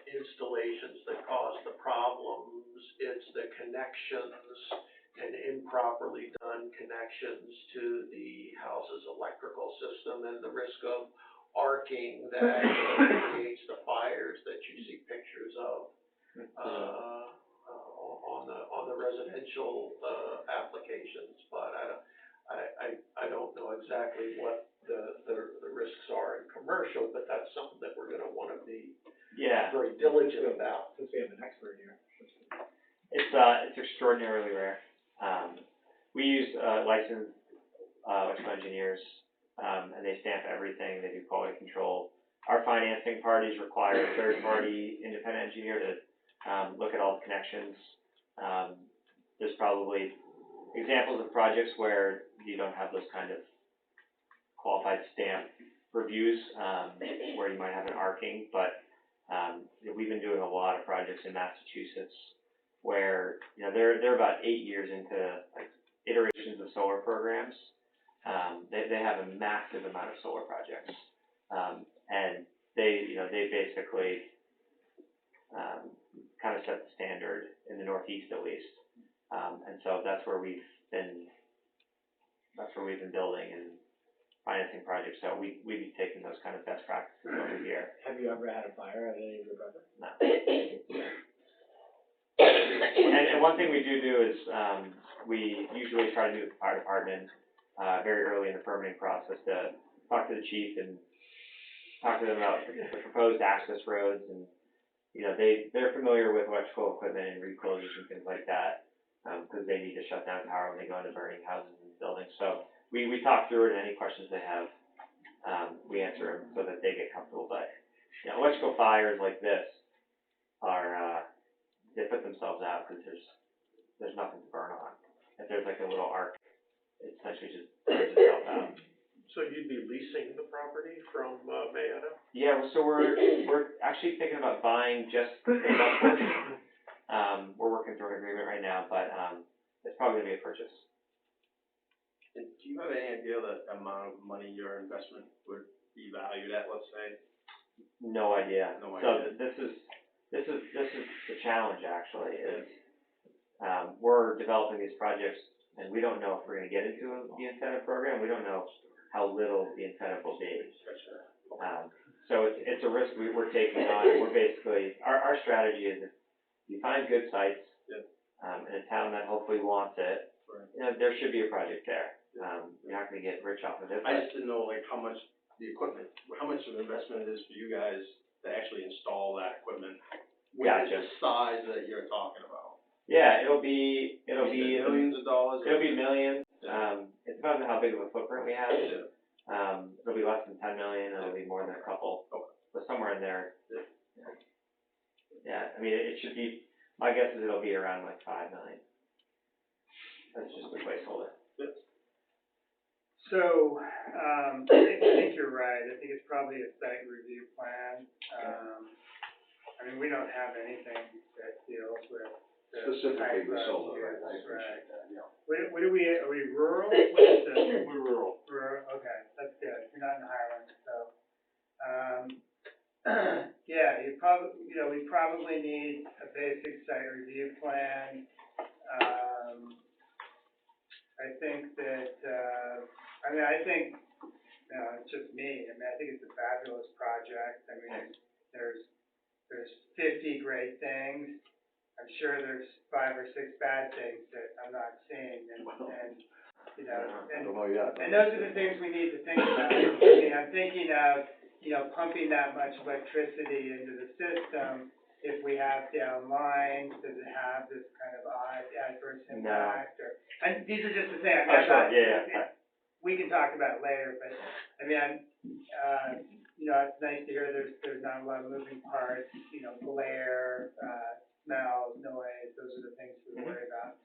S3: installations that cause the problems. It's the connections and improperly done connections to the house's electrical system and the risk of arcing that creates the fires that you see pictures of, on the residential, applications. But I don't know exactly what the risks are in commercial, but that's something that we're gonna wanna be
S10: Yeah.
S3: very diligent about.
S2: Since we have an expert here.
S10: It's extraordinarily rare. We use, licensed, electrical engineers, and they stamp everything, they do quality control. Our financing parties require a third-party independent engineer to, look at all the connections. There's probably examples of projects where you don't have those kind of qualified stamp reviews, where you might have an arcing, but, we've been doing a lot of projects in Massachusetts where, they're about 8 years into, like, iterations of solar programs. They have a massive amount of solar projects. And they basically, kind of set the standard in the Northeast at least. And so that's where we've been building and financing projects. So we'd be taking those kind of best practices over here.
S2: Have you ever had a fire at any of your projects?
S10: No. And one thing we do is, we usually try to meet with the fire department, very early in the permitting process to talk to the chief and talk to them about the proposed access roads. And, they're familiar with electrical equipment and reclosures and things like that, because they need to shut down power when they go into burning houses and buildings. So we talk through it, and any questions they have, we answer them so that they get comfortable. But, electrical fires like this are, they put themselves out because there's nothing to burn on. if there's like a little arc, it essentially just turns itself out.
S3: So you'd be leasing the property from, Mayetta?
S10: Yeah, so we're actually thinking about buying just the bus portion. We're working through an agreement right now, but, it's probably gonna be a purchase.
S5: And do you have any idea the amount of money your investment would be valued at, let's say?
S10: No idea.
S5: No
S10: So
S5: idea.
S10: this is the challenge actually, is, we're developing these projects and we don't know if we're gonna get into the incentive program, we don't know how little the incentive will be. So it's a risk we're taking on. We're basically, our strategy is if you find good sites, in a town that hopefully wants it, you know, there should be a project there. You're not gonna get rich off of it,
S5: I
S10: but
S5: just didn't know like how much the equipment, how much of an investment it is for you guys to actually install that equipment. With
S10: Gotcha.
S5: the size that you're talking about.
S10: yeah, it'll be
S5: Millions of dollars?
S10: It'll be millions.
S5: Yeah.
S10: It depends on how big of a footprint we have.
S5: Yeah.
S10: It'll be less than 10 million, it'll be more than a couple, but somewhere in there. Yeah, I mean, it should be, my guess is it'll be around like 5 million. That's just a placeholder.
S1: So, I think you're right, I think it's probably a site review plan. I mean, we don't have anything that deals with the
S4: Specifically
S1: type
S4: with
S1: of
S4: solar, right, I
S1: use,
S4: appreciate that, yeah.
S1: What are we rural? What is this?
S6: We're rural.
S1: Rural, okay, that's good, you're not in Highland, so, yeah, we probably need a basic site review plan. I think that, it's just me, I think it's a fabulous project, I mean, there's 50 great things. I'm sure there's 5 or 6 bad things that I'm not seeing, and you know,
S4: I don't know yet.
S1: and those are the things we need to think about. I mean, I'm thinking of, pumping that much electricity into the system. If we have down lines, does it have this kind of odd adverse impact? And these are just the things.
S10: Oh, sure, yeah.
S1: We can talk about it later, but I mean, it's nice to hear there's not a lot of moving parts. Glare, smell, noise. Those are the things we worry about.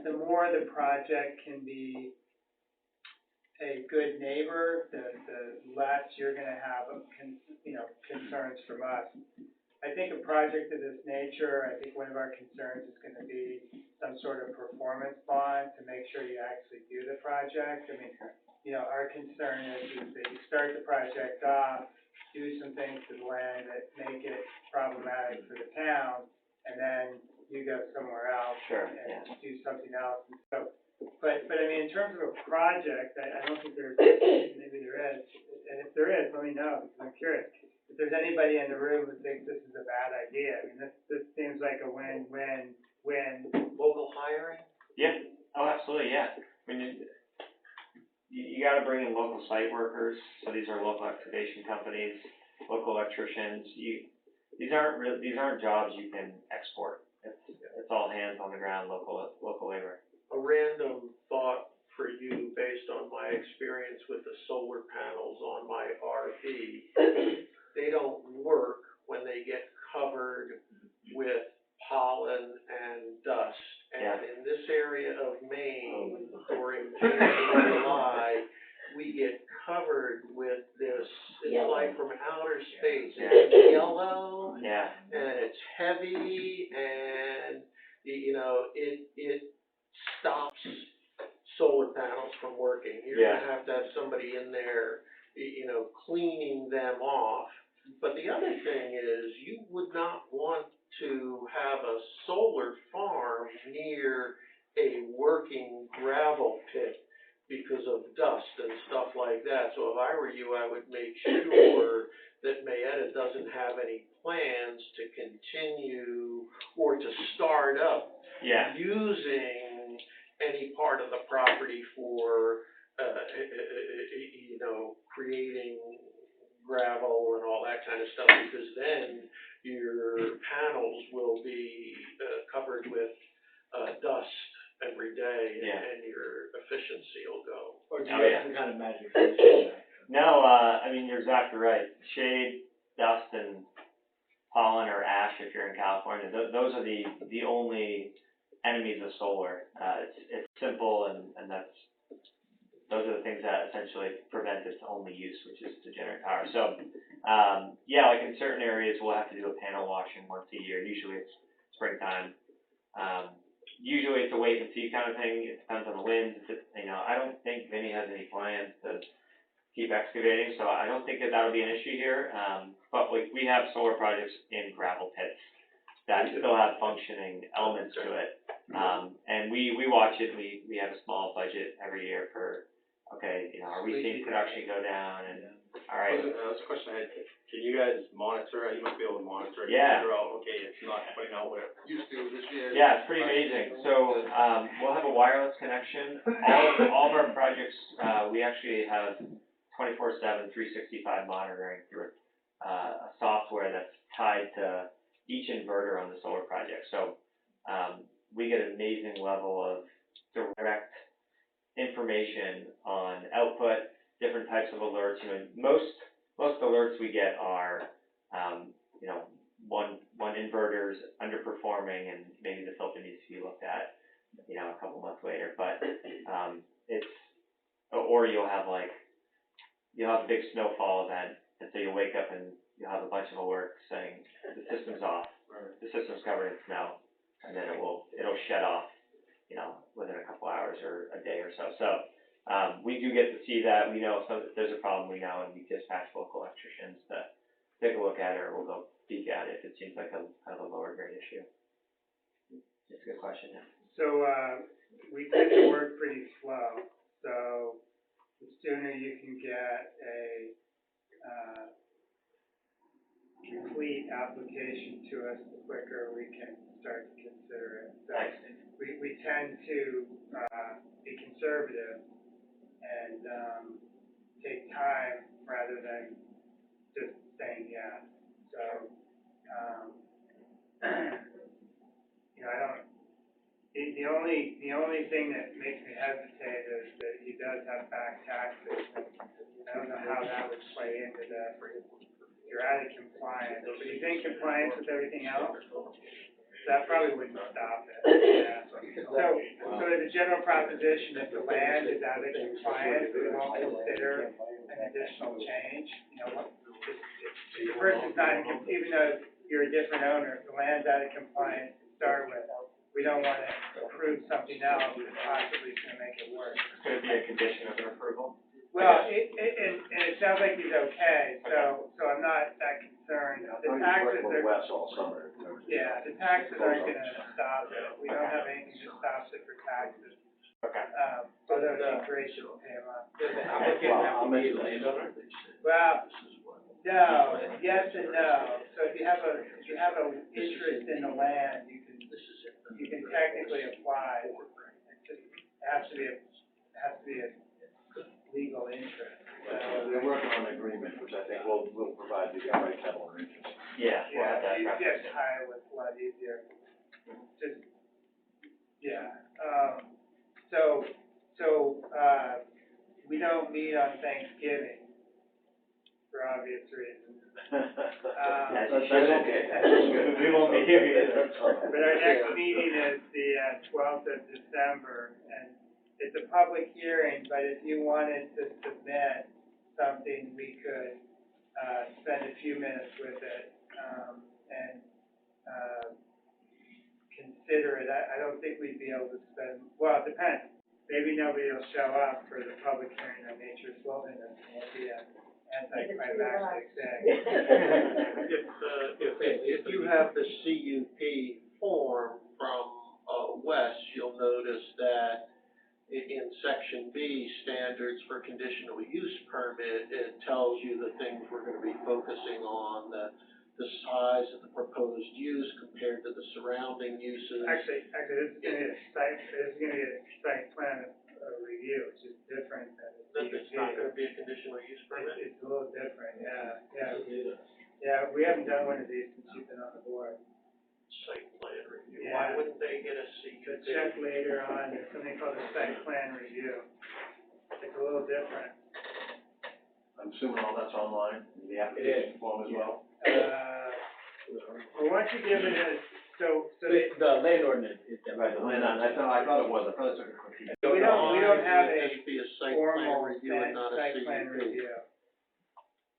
S1: The more the project can be a good neighbor, the less you're going to have, concerns from us. I think a project of this nature, I think one of our concerns is going to be some sort of performance bond to make sure you actually do the project. I mean, our concern is that you start the project off, do some things to the land that make it problematic for the town, and then you go somewhere else and do something else. And so, but I mean, in terms of a project, I don't think maybe there is, and if there is, let me know, because I'm curious. If there's anybody in the room who thinks this is a bad idea, I mean, this seems like a win-win-win.
S3: Local hiring?
S10: Yeah, oh, absolutely, yeah. I mean, you gotta bring in local site workers, so these are local excavation companies, local electricians. These aren't jobs you can export. It's all hands on the ground, local labor.
S3: A random thought for you based on my experience with the solar panels on my RV. They don't work when they get covered with pollen and dust. And in this area of Maine, during June and July, we get covered with this, it's like from outer space. It's yellow, and it's heavy, and, it stops solar panels from working. You're gonna have somebody in there, cleaning them off. But the other thing is, you would not want to have a solar farm near a working gravel pit because of dust and stuff like that. So if I were you, I would make sure that Mayetta doesn't have any plans to continue or to start up using any part of the property for, creating gravel and all that kind of stuff, because then your panels will be covered with dust every day, and your efficiency will go.
S2: Or do you have some kind of magic solution?
S10: No, I mean, you're exactly right. Shade, dust, and pollen or ash if you're in California, those are the only enemies of solar. It's simple, and those are the things that essentially prevent its only use, which is to generate power. So, yeah, like in certain areas, we'll have to do a panel washing once a year. Usually it's springtime. Usually it's a wait and see kind of thing. It depends on the winds. I don't think Vinny has any plans to keep excavating, so I don't think that'll be an issue here. But we have solar projects in gravel pits that still have functioning elements to it. And we watch it. We have a small budget every year for, are we seeing production go down? And all right.
S5: That's a question I had. Can you guys monitor? You might be able to monitor.
S10: Yeah.
S5: Figure out, okay, it's not putting out what it used to this year.
S10: Yeah, it's pretty amazing. So we'll have a wireless connection. All of our projects, we actually have 24/7, 365 monitoring through a software that's tied to each inverter on the solar project. So we get an amazing level of direct information on output, different types of alerts. Most alerts we get are, one inverter's underperforming and maybe the filter needs to be looked at, a couple months later. But or you'll have a big snowfall event, and so you'll wake up and you'll have a bunch of alerts saying the system's off, the system's covered in snow, and then it'll shut off, within a couple hours or a day or so. So we do get to see that. We know if there's a problem, we know, and we dispatch local electricians to take a look at it, or we'll go peek at it if it seems like kind of a lower grade issue. It's a good question, yeah.
S1: So, we tend to work pretty slow, so the sooner you can get a, complete application to us, the quicker we can start to consider it. So we tend to, be conservative and, take time rather than just saying yes. So, the only thing that makes me hesitate is that he does have back taxes. I don't know how that would play into that. You're out of compliance, but he's in compliance with everything else. That probably wouldn't stop it. Yeah. So as a general proposition, if the land is out of compliance, we won't consider an additional change. If the person's not in, even though you're a different owner, if the land's out of compliance to start with, we don't want to approve something else that possibly is going to make it worse.
S10: Could it be a condition of an approval?
S1: Well, it sounds like he's okay, so I'm not that concerned. The taxes are,
S9: Wes all summer.
S1: yeah, the taxes aren't gonna stop it. We don't have anything that stops it for taxes.
S10: Okay.
S1: Although it'd be great to pay them up.
S2: Does the applicant have to be a landowner?
S1: Well, no, yes and no. So if you have a interest in the land, you can technically apply. It has to be a legal interest.
S9: They're working on an agreement, which I think will provide the right level of interest.
S10: Yeah, we'll have that.
S1: You get higher with a lot easier. Just, yeah. We don't meet on Thanksgiving for obvious reasons.
S10: That's okay. We won't be here either.
S1: But our next meeting is the 12th of December, and it's a public hearing, but if you wanted to submit something, we could spend a few minutes with it and consider it. I don't think we'd be able to spend, well, it depends. Maybe nobody will show up for the public hearing on nature's wilderness, and it'll be an anticlimactic thing.
S3: If you have the CUP form from Wes, you'll notice that in section B, standards for conditional use permit, it tells you the things we're gonna be focusing on, the size of the proposed use compared to the surrounding uses.
S1: Actually, this is gonna be a site plan review, which is different than a CUP.
S3: It's not gonna be a conditional use permit?
S1: It's a little different, yeah. Yeah, we haven't done one of these since you've been on the board.
S3: Site plan review,
S1: Yeah.
S3: why wouldn't they get a
S1: So
S3: CUP?
S1: check later on, there's something called a site plan review. It's a little different.
S9: I'm assuming all that's online, in the application form as well?
S1: Well, why don't you give it so
S2: The land ordinance is
S9: Right, the land, I thought it was, I thought it took a quick.
S1: we don't have
S3: Why
S1: a
S3: would this be a site plan
S1: formal
S3: review and not a
S1: site plan
S3: CUP?
S1: review.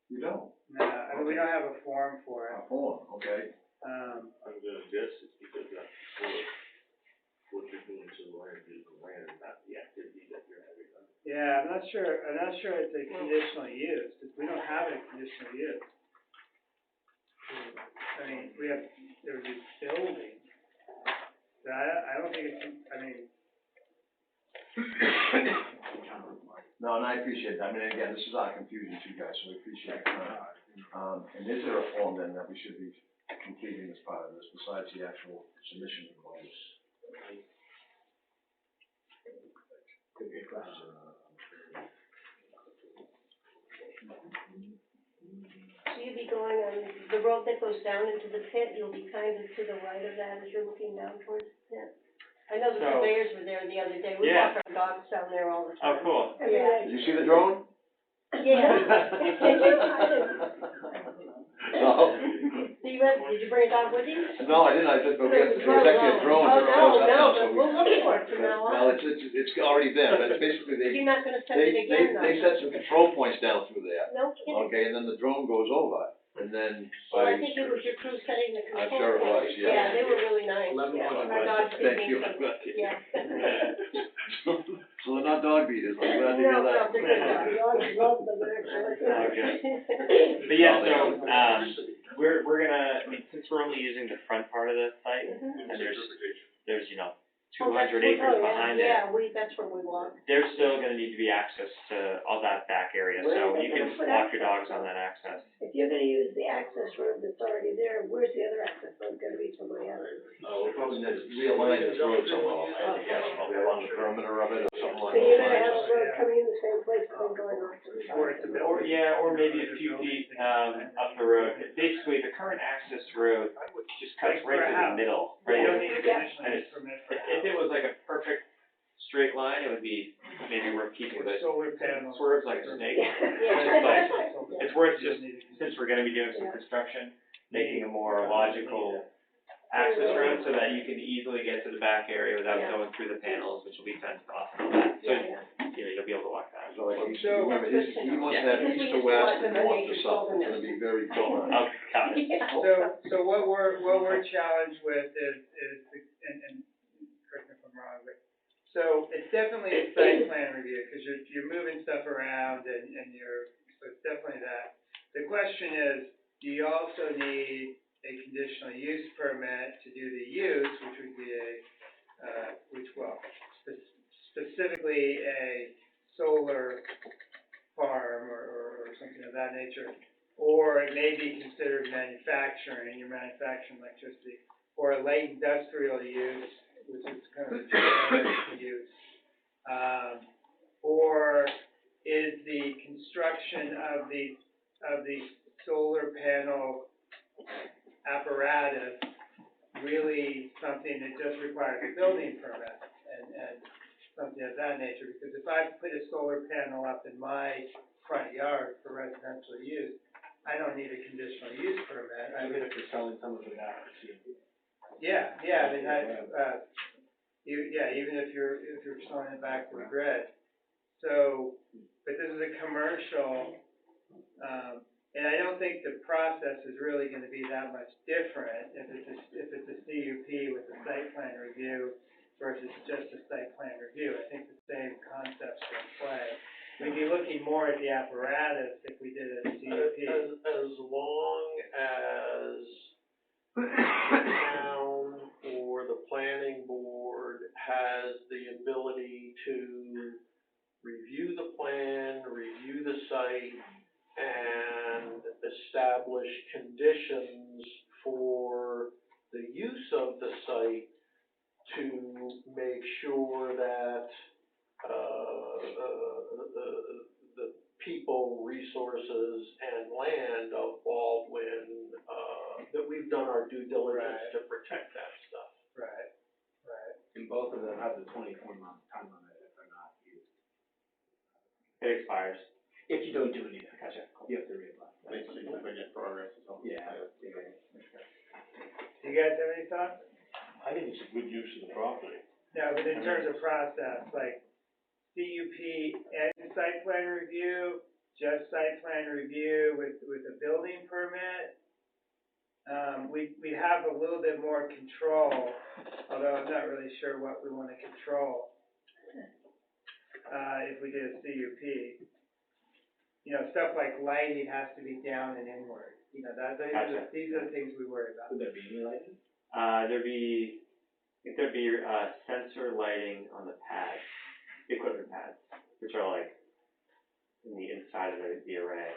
S9: You don't?
S1: No, I mean, we don't have a form for it.
S9: A form, okay.
S7: I'm gonna guess it's because that's what you're doing to the land, is the land, not the activity that you're having done.
S1: Yeah, I'm not sure it's a conditional use, because we don't have a conditional use. I mean, there would be building, but I don't think it's, I mean.
S9: No, and I appreciate that, I mean, again, this is our confusion too, guys, so we appreciate the time. And is there a form then that we should be completing as part of this, besides the actual submission requirements?
S2: Good question.
S8: So you'll be going on the road that goes down into the pit, you'll be kind of to the right of that as you're looking down towards the pit. I know the
S10: So-
S8: surveyors were there the other day, we
S10: Yeah.
S8: walk our dogs down there all the
S10: Oh,
S8: time.
S10: cool.
S8: Yeah.
S9: Did you see the drone?
S8: Yeah.
S9: No.
S8: Did you bring a dog with you?
S9: No, I didn't, I said, but it was actually a drone.
S8: Oh,
S9: that goes up
S8: no,
S9: now, so
S8: but
S9: we-
S8: we'll look for it from now on.
S9: Well, it's already been, but it's basically
S8: You're not gonna send it again, though?
S9: they set some control points down through there,
S8: No kidding.
S9: okay, and then the drone goes over, and then
S8: Well, I
S9: by,
S8: think it was your crew setting the
S9: I'm
S8: control.
S9: sure it was,
S8: points.
S9: yeah.
S8: Yeah, they were really nice.
S3: 11
S8: Yeah,
S3: points.
S8: our dogs did
S9: Thank you.
S8: Yeah.
S9: so they're not dog beaters, I'm glad to hear
S8: No,
S9: that.
S8: they're good dogs. Dogs love them, actually.
S10: But yeah, so, we're gonna, I mean, since we're only using the front part of the site,
S8: Mhm.
S10: and there's, you know,
S8: Oh, that's
S10: 200
S8: cool.
S10: acres
S8: Oh, yeah.
S10: behind it,
S8: Yeah, that's where we walk.
S10: there's still gonna need to be access to all that back area,
S8: Where
S10: so
S8: are they
S10: you
S8: gonna
S10: can
S8: put
S10: walk your
S8: access
S10: dogs on that access.
S8: If you're gonna use the access road that's already there, where's the other access road gonna be from my other?
S9: We'll probably need to realign this road somehow, I guess, probably along the perimeter of it, or something
S8: So
S9: like
S8: you're gonna
S9: that.
S8: have the road coming in the same place and then going off to the side?
S1: Or it's a building.
S10: Or, yeah, or maybe a few feet, up the road. Basically, the current access road just cuts
S1: Like for
S10: right
S1: a
S10: through
S1: house.
S10: the middle,
S1: You
S10: right?
S1: don't need a
S8: Yeah.
S1: conditional use permit for a
S10: If it was like a perfect straight line, it would be maybe worth keeping, but
S1: solar panels.
S10: swerves like a snake.
S8: Yeah.
S10: It's worth just, since we're gonna be doing some construction, making a more logical access road so that you can easily get to the back area without
S8: Yeah.
S10: going through the panels, which will be fenced off and all that. So,
S8: Yeah, yeah.
S10: you know, you'll be able to walk that.
S9: So like,
S1: So-
S9: remember, he wants to have
S8: Because we
S9: east to
S8: used to
S9: west
S8: want
S9: and
S8: them
S9: north
S8: in
S9: to
S8: nature
S9: south, it's
S8: wilderness.
S9: gonna be very cool.
S10: Oh, got it.
S8: Yeah.
S1: So what we're challenged with is, and correct me if I'm wrong, but, so it's definitely a site plan review, because you're moving stuff around and so it's definitely that. The question is, do you also need a conditional use permit to do the use, which would be specifically a solar farm or something of that nature, or it may be considered manufacturing, you're manufacturing electricity, or a light industrial use, which is kind of a generic use. Or is the construction of the solar panel apparatus really something that just requires a building permit and something of that nature? Because if I put a solar panel up in my front yard for residential use, I don't need a conditional use permit. I
S2: Even
S1: would,
S2: if you're selling some of it out,
S1: yeah, I mean, even if you're selling it back to the grid. So, but this is a commercial, and I don't think the process is really gonna be that much different if it's a CUP with a site plan review versus just a site plan review. I think the same concepts are in play. We'd be looking more at the apparatus if we did a CUP.
S3: As long as the town or the planning board has the ability to review the plan, review the site, and establish conditions for the use of the site to make sure that, the people, resources, and land of Baldwin, that we've done our due diligence to protect that stuff.
S1: Right.
S2: and both of them have the 24-month time limit if they're not used.
S10: It expires.
S2: If you don't do anything.
S10: Gotcha.
S2: You have to reapply.
S7: Make significant progress is all.
S2: Yeah.
S1: Do you guys have any thoughts?
S7: I think it's a good use of the property.
S1: No, but in terms of process, like CUP and site plan review, just site plan review with a building permit, we have a little bit more control, although I'm not really sure what we wanna control, if we did a CUP. You know, stuff like lighting has to be down and inward, you know, these are the things we worry about.
S2: Would there be any lighting?
S10: There'd be sensor lighting on the pads, the equipment pads, which are like in the inside of the array.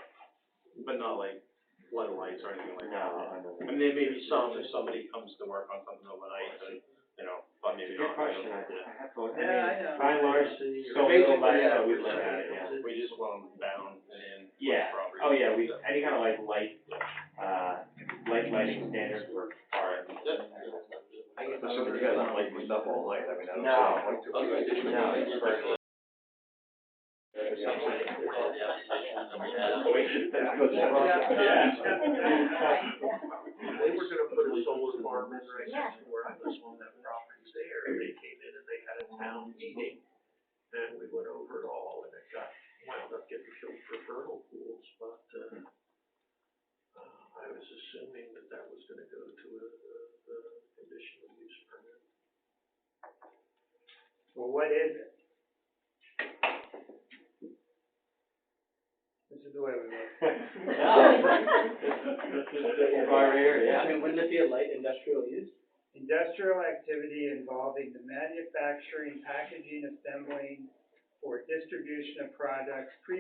S3: But not like floodlights or anything like that.
S10: No.
S3: I mean, there may be some if somebody comes to work on something overnight, you know, but maybe
S10: Good
S3: not.
S10: question. I have to look.
S1: Yeah, I know.
S10: By and large, so
S3: Basically,
S10: little lights,
S3: yeah,
S10: but we look at it, yeah.
S3: We just want them down and in.
S10: Yeah.
S3: property.
S10: Oh, yeah, any kind of like lighting standards were required.
S9: I guess assuming you guys aren't lighting this up all night, I mean, I don't
S10: No.
S9: see any point to it.
S10: No, it's perfect.
S3: They were gonna put a solar farm in right next to where I was on that property there, and they came in and they had a town meeting. And we went over it all, and it wound up getting killed for vernal pools, but, I was assuming that was gonna go to a conditional use permit.
S1: Well, what is it? This is the way we make it.
S10: Yeah.
S2: I mean, wouldn't it be a light industrial use?
S1: Industrial activity involving the manufacturing, packaging, assembling, or distribution of products from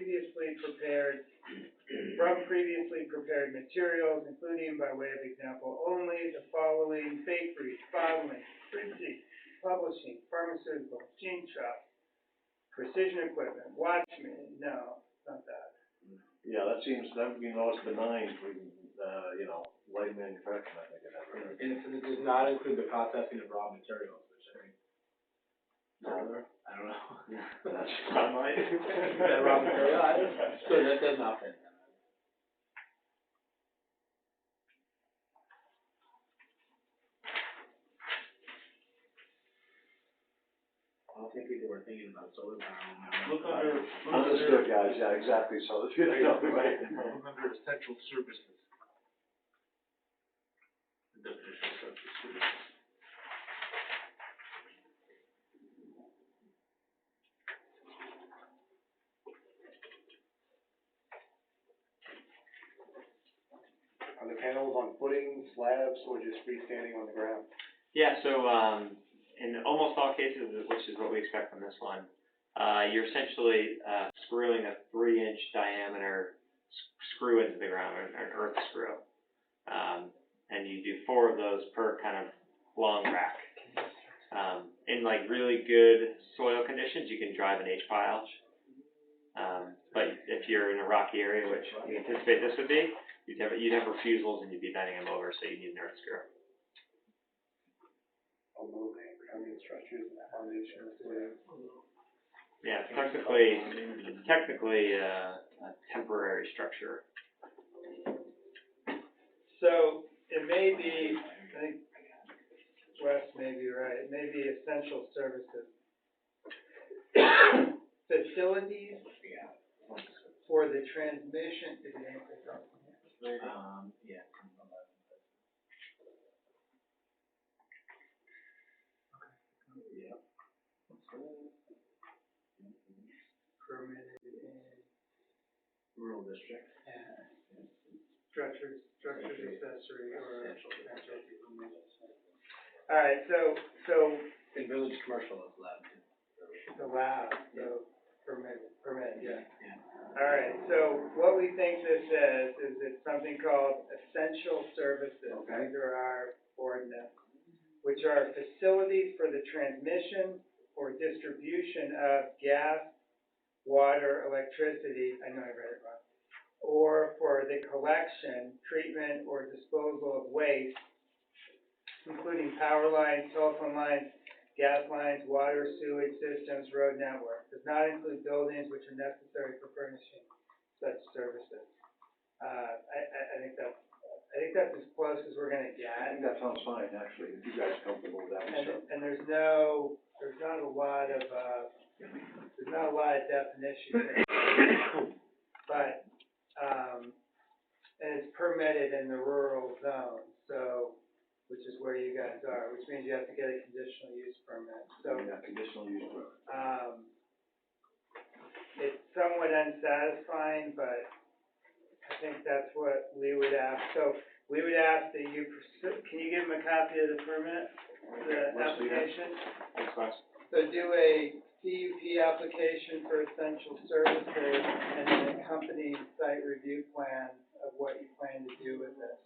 S1: previously prepared materials, including by way of example only the following: bakery, bottling, printing, publishing, pharmaceutical, machine shop, precision equipment, watchmen. No, it's not that.
S9: Yeah, that would be the most benign, light manufacturing, I think it has.
S2: And it does not include the processing of raw materials, which I think. I don't know.
S9: That's not mine.
S2: Is that raw material? So that does not fit. I don't think people were thinking about solar power.
S7: Look under,
S9: Understood, guys, yeah, exactly, so that's,
S7: look under essential services. The definition of essential services.
S11: Are the panels on footings, slabs, or just freestanding on the ground?
S10: Yeah, so, in almost all cases, which is what we expect from this one, you're essentially, screwing a 3-inch diameter screw into the ground, an earth screw. And you do 4 of those per kind of long rack. In like really good soil conditions, you can drive an H-pile. But if you're in a rocky area, which you anticipate this would be, you'd have refusals and you'd be bending them over, so you need an earth screw.
S11: I'll move the permanent structures and foundations.
S10: Yeah, it's technically a temporary structure.
S1: So it may be, I think Wes may be right, it may be essential services. Facilities for the transmission, did you answer something?
S2: Yeah.
S1: Permitted in
S2: Rural district.
S1: structures, accessory, or. All right, so
S2: In village commercial is allowed to.
S1: it's allowed, so permitted, yeah. All right, so what we think this says is it's something called essential services under our ordinance, which are facilities for the transmission or distribution of gas, water, electricity, I know I read it wrong, or for the collection, treatment, or disposal of waste, including power lines, telephone lines, gas lines, water, sewage systems, road network. Does not include buildings which are necessary for furnishing such services. I think that's I think that's as close as we're gonna
S9: I
S1: get.
S9: think that sounds fine, actually, if you guys are comfortable with that, so.
S1: And there's not a lot of definition there. But, and it's permitted in the rural zone, so, which is where you guys are, which means you have to get a conditional use permit, so.
S9: Yeah, conditional use permit.
S1: It's somewhat unsatisfying, but I think that's what we would ask. So we would ask that you can you give them a copy of the permit, the application? So do a CUP application for essential services and an accompanying site review plan of what you plan to do with this,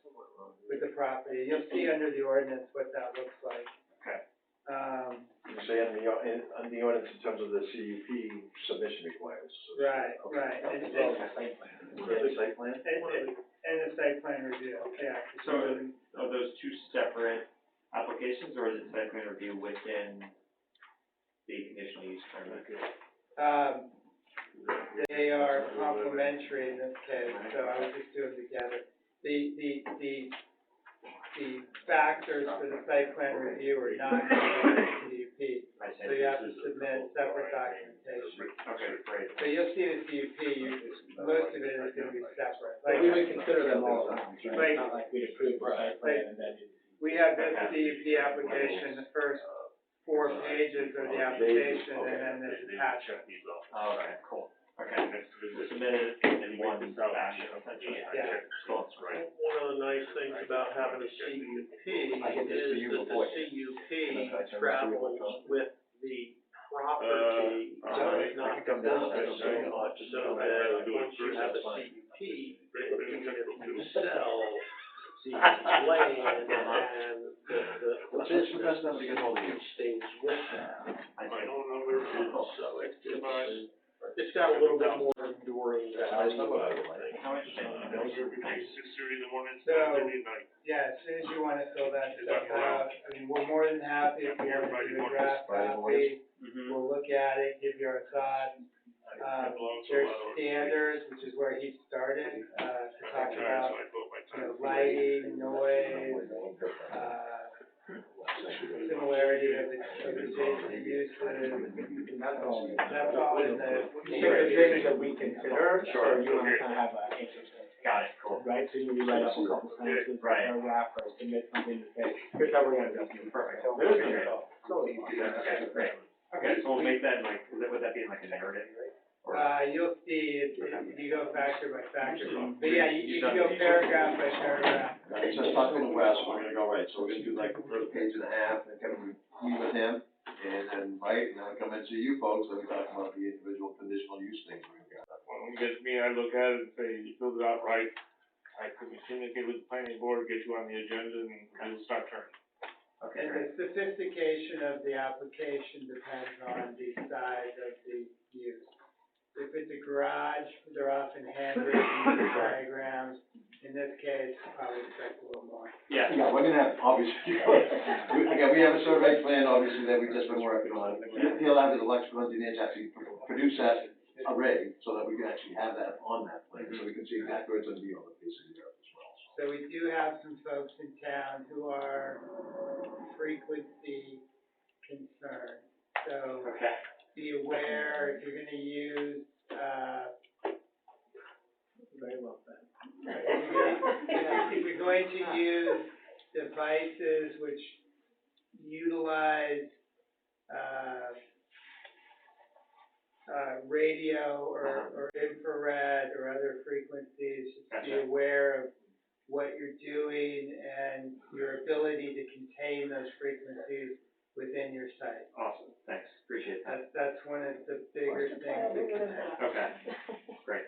S1: with the property. You'll see under the ordinance what that looks like.
S9: Okay. You say on the ordinance in terms of the CUP submission requirements. So-
S1: Right,
S9: okay.
S1: right. And
S9: As well as the site plan. The site plan?
S1: And the site plan review, yeah.
S10: So are those two separate applications, or is it site plan review within the conditional use permit?
S1: They are complementary in this case, so I would just do them together. The factors for the site plan review are not in the CUP, so you have to submit separate documentation.
S10: Okay, great.
S1: So you'll see the CUP, most of it is gonna be separate. Like,
S2: We would consider them all at once, right?
S1: Like-
S2: It's not like we'd approve the site plan and then.
S1: we have this CUP application, the first 4 pages of the application, and then there's attachment.
S10: Oh, okay, cool. Okay, submitted in one fashion, essentially.
S1: Yeah.
S10: Cool.
S3: One of the nice things about having a CUP
S9: I get this to you
S3: is that
S9: before.
S3: the CUP travels with the property, does not
S9: come down,
S3: so much, so that once you have a CUP, even if you sell the land and the
S9: What's this, the best number to get hold of you?
S3: it stays with that.
S7: I don't know where it is.
S3: So it's got a little bit more enduring value.
S10: How interesting.
S7: Those are between 6:30 in the morning,
S1: So-
S7: 7:30 at night.
S1: Yeah, as soon as you wanna fill that stuff out, I mean, we're more than happy if you wanna do a draft copy. We'll look at it, give you our thoughts. There's standards, which is where he started, to talk about, lighting, noise, similarity of the adjacent uses.
S2: That's all.
S1: That's all in the.
S2: These are the things that we consider, so
S7: Sure.
S2: you wanna kind of have an interest in.
S10: Got it, cool.
S2: Right, so you write up a couple sentences,
S10: Right.
S2: paragraph, or submit something to say, here's how we're gonna do it.
S10: Perfect.
S2: So,
S10: There's
S2: okay.
S10: no-
S2: So easy.
S10: Okay, great. Okay, so we'll make that like, would that be in like a narrative, right?
S1: You'll see, you go factor by factor, but yeah, you can go paragraph by paragraph.
S5: Right, so talk to Wes, we're gonna go, right, so we're gonna do like the first page and a half, and kind of meet with him, and then, right, and then we come and see you folks, and we talk about the individual conditional use things we've got.
S7: When you get me, I look at it and say, you filled it out right, I could communicate with the planning board, get you on the agenda, and we'll start turning.
S10: Okay,
S1: And
S10: great.
S1: the sophistication of the application depends on the size of the use. If it's a garage, they're often handwritten diagrams. In this case, I would expect a little more.
S10: Yeah.
S5: Yeah, we're gonna have, obviously, again, we have a survey plan, obviously, that we've just been working on. He'll have his electrical engineers actually produce that array, so that we can actually have that on that plan, so we can see exactly where it's gonna be on the piece of the earth as well.
S1: So we do have some folks in town who are frequency concerned. So
S10: Okay.
S1: be aware if you're gonna use,
S2: Very well said.
S1: if you're going to use devices which utilize, radio or infrared or other frequencies, just be
S10: Gotcha.
S1: aware of what you're doing and your ability to contain those frequencies within your site.
S10: Awesome, thanks, appreciate that.
S1: That's one of the bigger things we can have.
S10: Okay, great.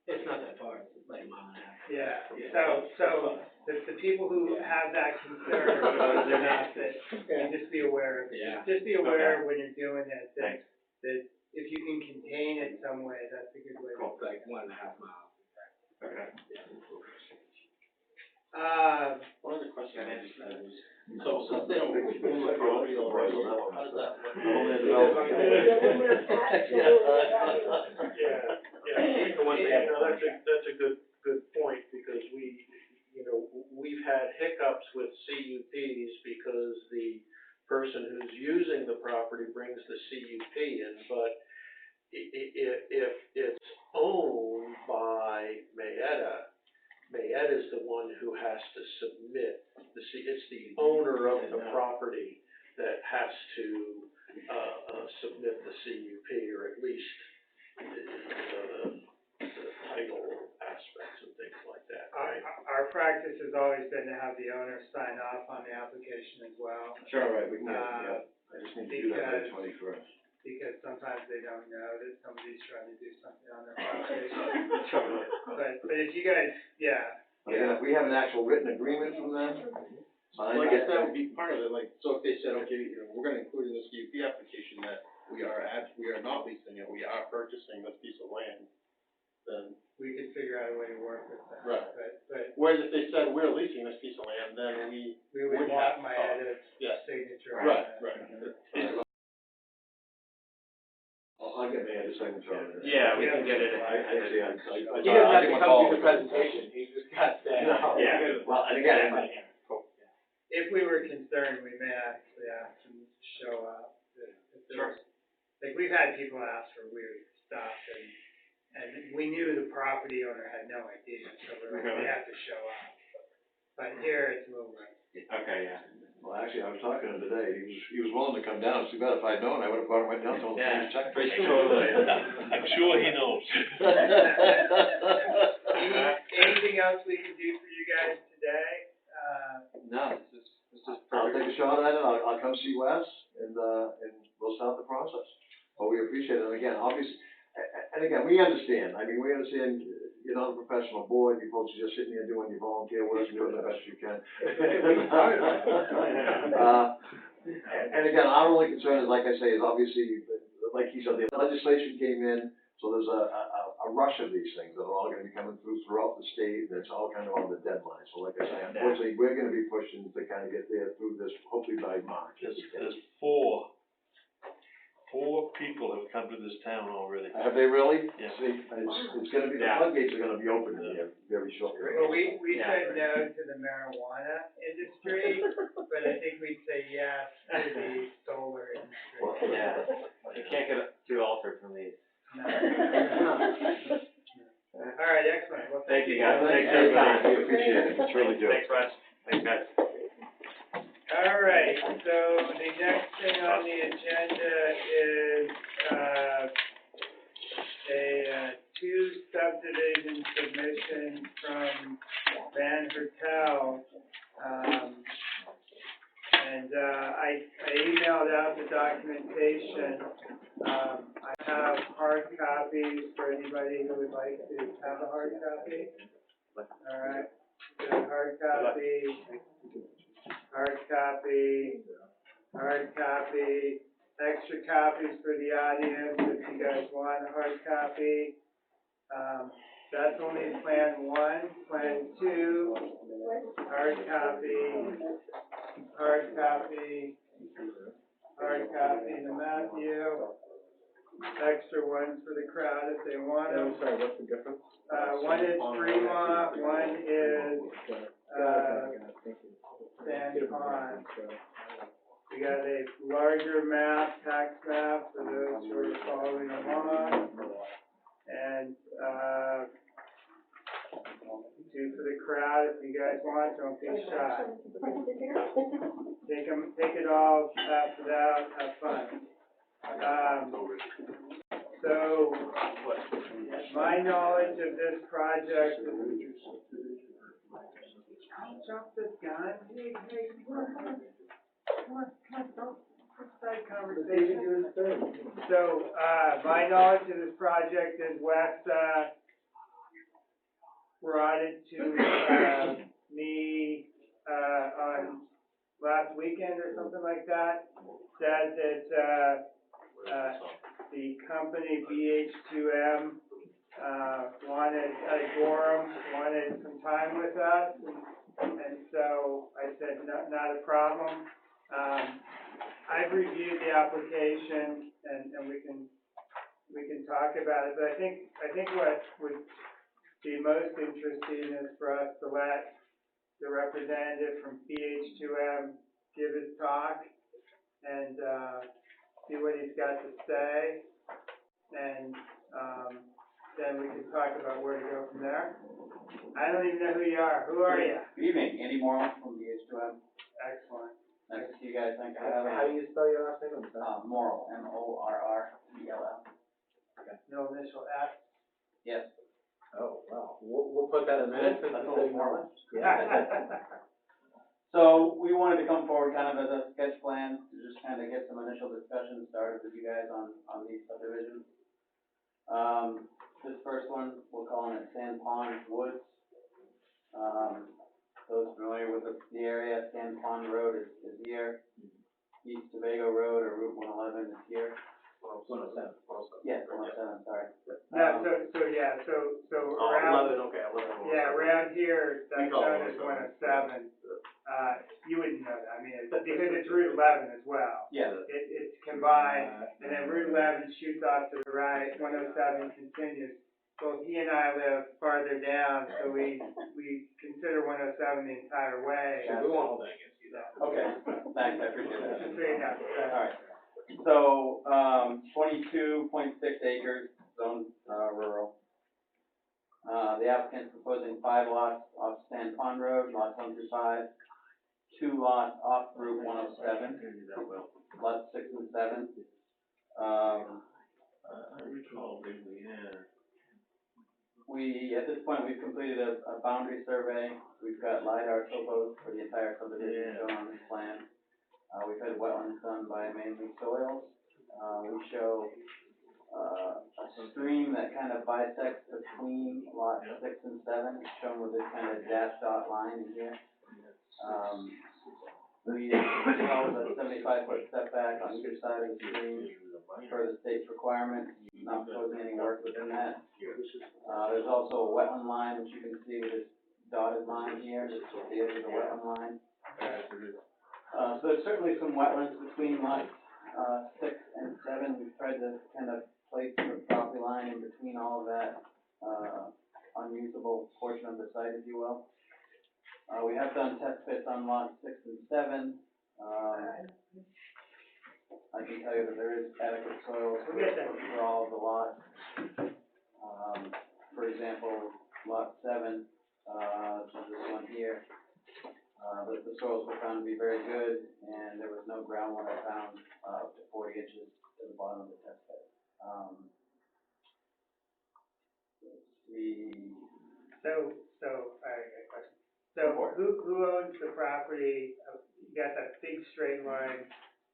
S2: It's not that far, it's like a mile and a half.
S1: Yeah, so the people who have that concern, they're not, that you just be aware of it.
S2: Yeah.
S1: Just be aware when you're doing it,
S10: Thanks.
S1: that if you can contain it some way, that's a good way to.
S2: It's like 1.5 miles.
S10: Okay.
S5: One other question I just had is, so since they don't own the property or how does that work?
S1: Yeah.
S3: one thing, that's a good point, because we've had hiccups with CUPs because the person who's using the property brings the CUP in, but if it's owned by Mayetta, Mayetta's the one who has to submit it's the owner of the property that has to, submit the CUP, or at least, the title aspects and things like that, right?
S1: Our practice has always been to have the owner sign off on the application as well.
S9: Sure, right, we can get, I just need to do that by the 21st.
S1: Because sometimes they don't know that somebody's trying to do something on their property. But if you guys,
S5: Yeah, we have an actual written agreement from them.
S12: Well, I guess that would be part of it, like, so if they said, okay, we're gonna include in this CUP application that we are not leasing it, we are purchasing this piece of land, then.
S1: we could figure out a way to work with that.
S12: Right.
S1: But
S12: Whereas if they said, we're leasing this piece of land, then we
S1: would
S12: would
S1: want
S12: have
S1: my
S12: to.
S1: edit
S12: Yes.
S1: signature.
S12: Right.
S9: I'll get Mayor to signature on it.
S10: Yeah, we can get it.
S2: He doesn't have to come do the presentation, he just got that.
S9: No.
S10: Yeah.
S9: Well, and again,
S1: If we were concerned, we may actually ask them to show up. If there was, like, we've had people ask for weird stuff, and we knew the property owner had no idea, so we're like, they have to show up. But here, it's a little rough.
S10: Okay, yeah.
S9: well, actually, I was talking to him today, he was willing to come down, it's too bad if I'd known, I would've brought him right down to him,
S10: Yeah,
S9: check.
S10: totally.
S4: I'm sure he knows.
S1: Anything else we can do for you guys today?
S9: No, this is I'll take a shot at it, I'll come see Wes, and we'll start the process. But we appreciate it, and again, obviously, and again, we understand, you're not a professional board, you folks are just sitting there doing your volunteer work, and doing the best you can. And again, our only concern is, like I say, is obviously, like he said, the legislation came in, so there's a rush of these things that are all gonna be coming throughout the state, and it's all kind of on the deadline. So like I say, unfortunately, we're gonna be pushing to kind of get there through this, hopefully by March.
S4: There's four people have come to this town already.
S9: Have they really?
S4: Yeah.
S9: See, it's gonna be, the floodgates are gonna be open here very shortly.
S1: Well, we said no to the marijuana industry, but I think we'd say yes to the solar industry.
S10: Yeah, you can't get too altered from these.
S1: No. All right, excellent. Well,
S10: Thank you, guys.
S9: Thanks,
S10: Thanks, everybody.
S9: We appreciate it, it's really good.
S10: Thanks, Wes. Thanks, guys.
S1: All right, so the next thing on the agenda is, two subdivision submissions from Van Hertel. I emailed out the documentation. I have hard copies for anybody who would like to have a hard copy. All right, so hard copy, extra copies for the audience if you guys want a hard copy. That's only Plan 1. Plan 2, hard copy to Matthew, extra ones for the crowd if they want them.
S12: Sorry, what's the difference?
S1: One is Fremont, one is, San Juan. We got a larger map, tax map for those who are following along, and, two for the crowd if you guys want, don't be shy. Take it all, pass it out, have fun. So, my knowledge of this project is, don't jump the gun, hey, come on, don't start conversation. So, my knowledge of this project is Wes, brought it to, me, on last weekend or something like that, said that, the company BH2M, wanted some time with us, and so I said, no, not a problem. I've reviewed the application, and we can we can talk about it, but I think what would be most interesting is for us to let the representative from PH2M give his talk and, see what he's got to say. And, then we can talk about where to go from there. I don't even know who you are. Who are you?
S13: Good evening, Andy Morrow from the H2M.
S1: Excellent.
S13: Nice to see you guys, thanks for having
S2: How do
S13: me.
S2: you spell your last name?
S13: Morrow, Morrell.
S1: No initial F.
S13: Yes.
S2: Oh, wow, we'll put that in minutes, since
S13: That's
S2: it's
S13: all
S2: a
S13: Morrow.
S2: Yeah.
S13: So we wanted to come forward kind of as a sketch plan to just kind of get some initial discussion started with you guys on these subdivisions. This first one, we're calling it Sand Pond Woods. Those familiar with the area, Sand Pond Road is here. East Tobago Road or Route 111 is here.
S2: 107.
S13: Yes, 107, sorry.
S1: No, so around,
S5: 11, okay, 11.
S1: yeah, around here,
S5: We
S1: that's
S5: call
S1: known
S5: it
S1: as 107. You wouldn't know that, I mean, it's because it's Route 11 as well.
S13: Yeah.
S1: It's combined, and then Route 11 shoots off to the right, 107 continues. Both he and I live farther down, so we consider 107 the entire way.
S2: We won't hold that against you, though.
S13: Okay, thanks, I appreciate that.
S1: Just so you know.
S13: Alright, so, 22.6 acres, zoned, rural. The applicant's proposing 5 lots off Sand Pond Road, lots 1 through 5. 2 lots off Route 107, lots 6 and 7.
S9: I recall vaguely, yeah.
S13: At this point, we've completed a boundary survey. We've got LiDAR topos for the entire subdivision shown on this plan. We've had wetlands done by Mainly Soils. We show a stream that kind of bisects between lots 6 and 7, shown with this kind of dashed dot line in here. We held a 75-foot setback on either side of the stream per the state's requirement, not proposing any work within that. There's also a wetland line, which you can see with this dotted line here, this is the edge of the wetland line. So there's certainly some wetlands between lots 6 and 7. We've tried to kind of place the property line in between all of that unusable portion of the site, if you will. We have done test pits on lots 6 and 7. I can tell you that there is adequate soil for all of the lots. For example, lot 7, which is this one here, the soils were found to be very good, and there was no groundwater found up to 40 inches at the bottom of the test pit.
S1: I got a question. So who owns the property? You got that big straight line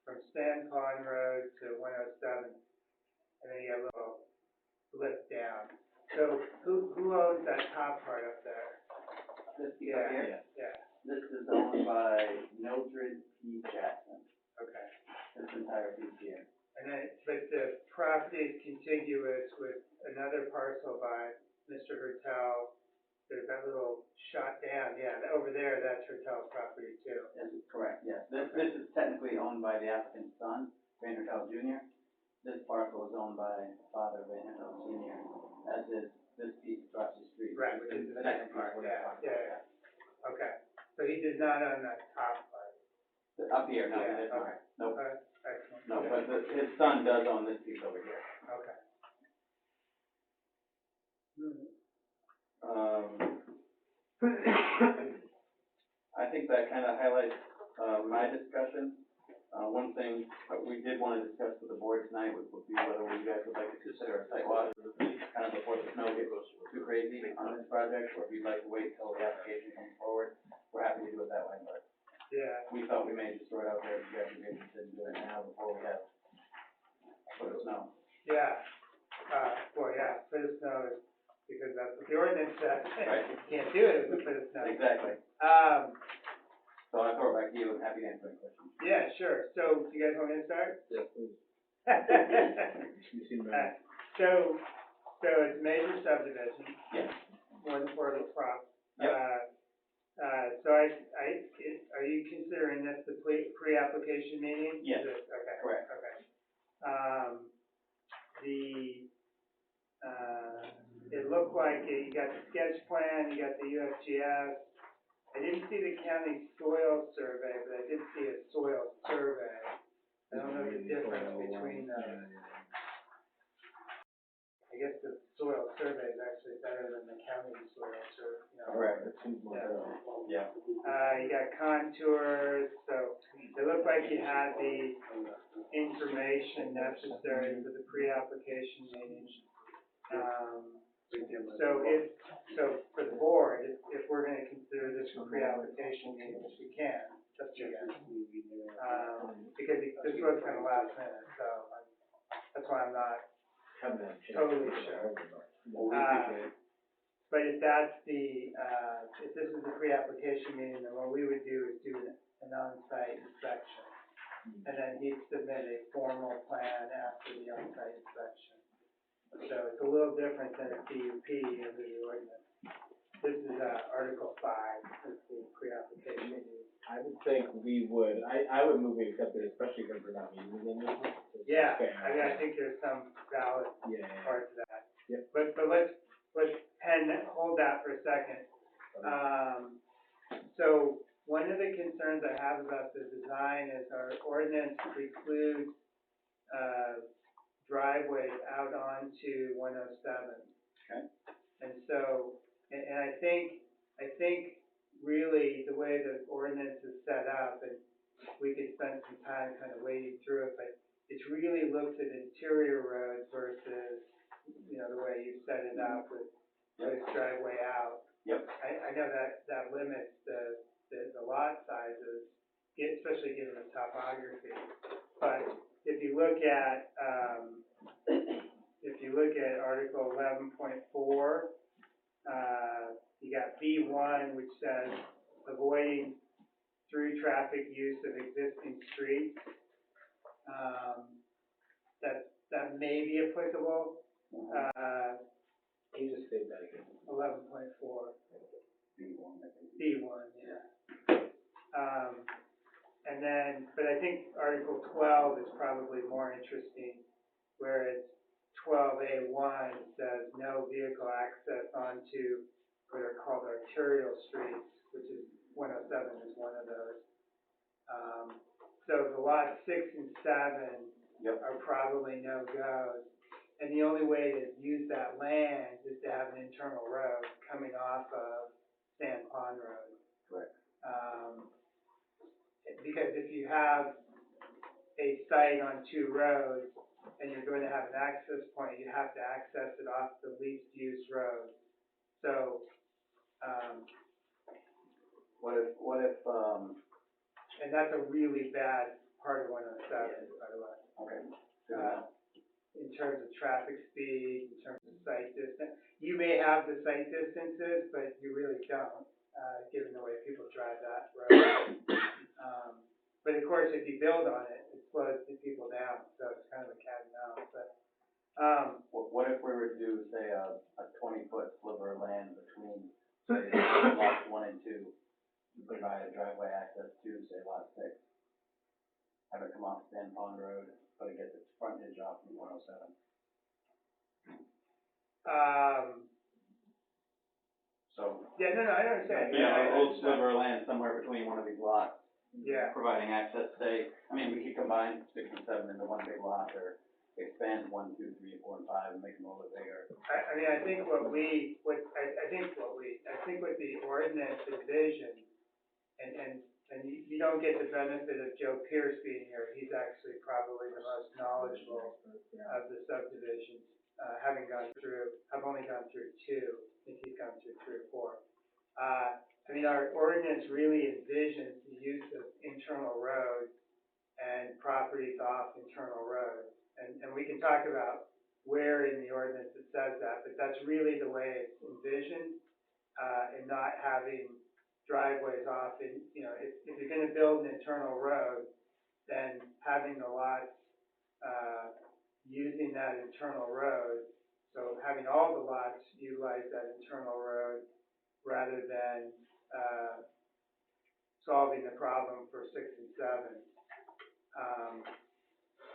S1: from Sand Pond Road to 107, and then you have a little blip down. So who owns that top part up there?
S13: This piece up here?
S1: Yeah.
S13: This is owned by Mildred P. Jackson.
S1: Okay.
S13: This entire piece here.
S1: And then, but the property is contiguous with another parcel by Mr. Hertel. There's that little shot down, over there, that's Hertel's property too.
S13: Yes, correct, yes. This is technically owned by the applicant's son, Van Hertel Jr. This parcel is owned by Father Van Hertel Sr., as is this piece across the street.
S1: Right, which is the second part,
S13: Yeah.
S1: Okay, so he does not own that top part?
S13: Up here, no, he does not.
S1: Okay.
S13: Nope.
S1: Excellent.
S13: No, but his son does own this piece over here.
S1: Okay.
S13: I think that kind of highlights my discussion. One thing we did want to discuss with the board tonight would be whether you guys would like to consider a site walk kind of before the snow gets too crazy on this project, or if you'd like to wait till the application comes forward. We're happy to do it that way, but we thought we may just throw it out there if you guys would be interested in doing it now before we have foot of snow.
S1: Foot of snow is, because that's what the ordinance says.
S13: Right.
S1: You can't do it with a foot of snow.
S13: Exactly. So I'll throw it back to you. I'm happy to answer any questions.
S1: Yeah, sure. So, do you guys want me to start?
S9: Yeah, please.
S1: So it's a major subdivision.
S13: Yes.
S1: One for the prop.
S13: Yep.
S1: So are you considering this the pre-application meeting?
S13: Yes.
S1: Okay.
S13: Correct.
S1: Okay. The you got the sketch plan, you got the USGS. I didn't see the county soil survey, but I did see a soil survey. I don't know the difference between those. I guess the soil survey is actually better than the county soil survey, you know.
S2: Correct, it seems more, yeah.
S1: You got contours, so it looked like you had the information necessary for the pre-application meeting. So for the board, if we're gonna consider this a pre-application meeting, which we can, just again. Because this was kind of last minute, so that's why I'm not totally sure. But if that's if this is a pre-application meeting, then what we would do is do an on-site inspection. And then he'd submit a formal plan after the on-site inspection. So it's a little different than a CUP under the ordinance. This is, Article 5, is the pre-application meeting.
S2: I would think we would, I would move we accept it, especially because we're not meeting them this week. So it's
S1: Yeah,
S2: fair.
S1: I think there's some valid
S2: Yeah.
S1: parts of that.
S2: Yep.
S1: But let's hold that for a second. So one of the concerns I have about the design is our ordinance precludes, driveways out onto 107.
S13: Okay.
S1: And so, and I think really the way the ordinance is set up, and we could spend some time kind of wading through it, but it really looks at interior roads versus, you know, the way you set it up with driveway out.
S13: Yep.
S1: I know that limits the lot sizes, especially given the topography. But if you look at Article 11.4, you got B1, which says avoiding through traffic use of existing streets. That may be applicable.
S2: Can you just say that again?
S1: 11.4.
S13: B1,
S1: yeah. And then, but I think Article 12 is probably more interesting, where it's 12A1 says no vehicle access onto what are called arterial streets, which is 107 is one of those. So the lots 6 and 7 are probably no-goes. And the only way to use that land is to have an internal road coming off of Sand Pond Road.
S13: Correct.
S1: Because if you have a site on 2 roads and you're going to have an access point, you have to access it off the least used road. So,
S13: what if,
S1: and that's a really bad part of 107, by the way.
S13: okay.
S1: In terms of traffic speed, in terms of site distance. You may have the site distances, but you really don't, given the way people drive that road. But of course, if you build on it, it slows the people down, so it's kind of a cat and mouse, but,
S13: What if we were to do, say, a 20-foot sliver of land between, say, lots 1 and 2, and provide a driveway access to, say, lot 6? Have it come off Sand Pond Road, but it gets its frontage off from 107. So,
S1: yeah, no, I understand.
S13: a little sliver of land somewhere between one of these lots.
S1: Yeah.
S13: Providing access, say, I mean, we could combine 6 and 7 into one big lot, or expand 1, 2, 3, 4, and 5 and make them a little bigger.
S1: I think what the ordinance envisions, and you don't get the benefit of Joe Pierce being here. He's actually probably the most knowledgeable of the subdivisions, I've only gone through 2. I think he's gone through 3 or 4. Our ordinance really envisions the use of internal roads and properties off internal roads. And we can talk about where in the ordinance it says that, but that's really the way it's envisioned, and not having driveways off. And, if you're gonna build an internal road, then having the lots, using that internal road, so having all the lots utilize that internal road rather than, solving the problem for 6 and 7.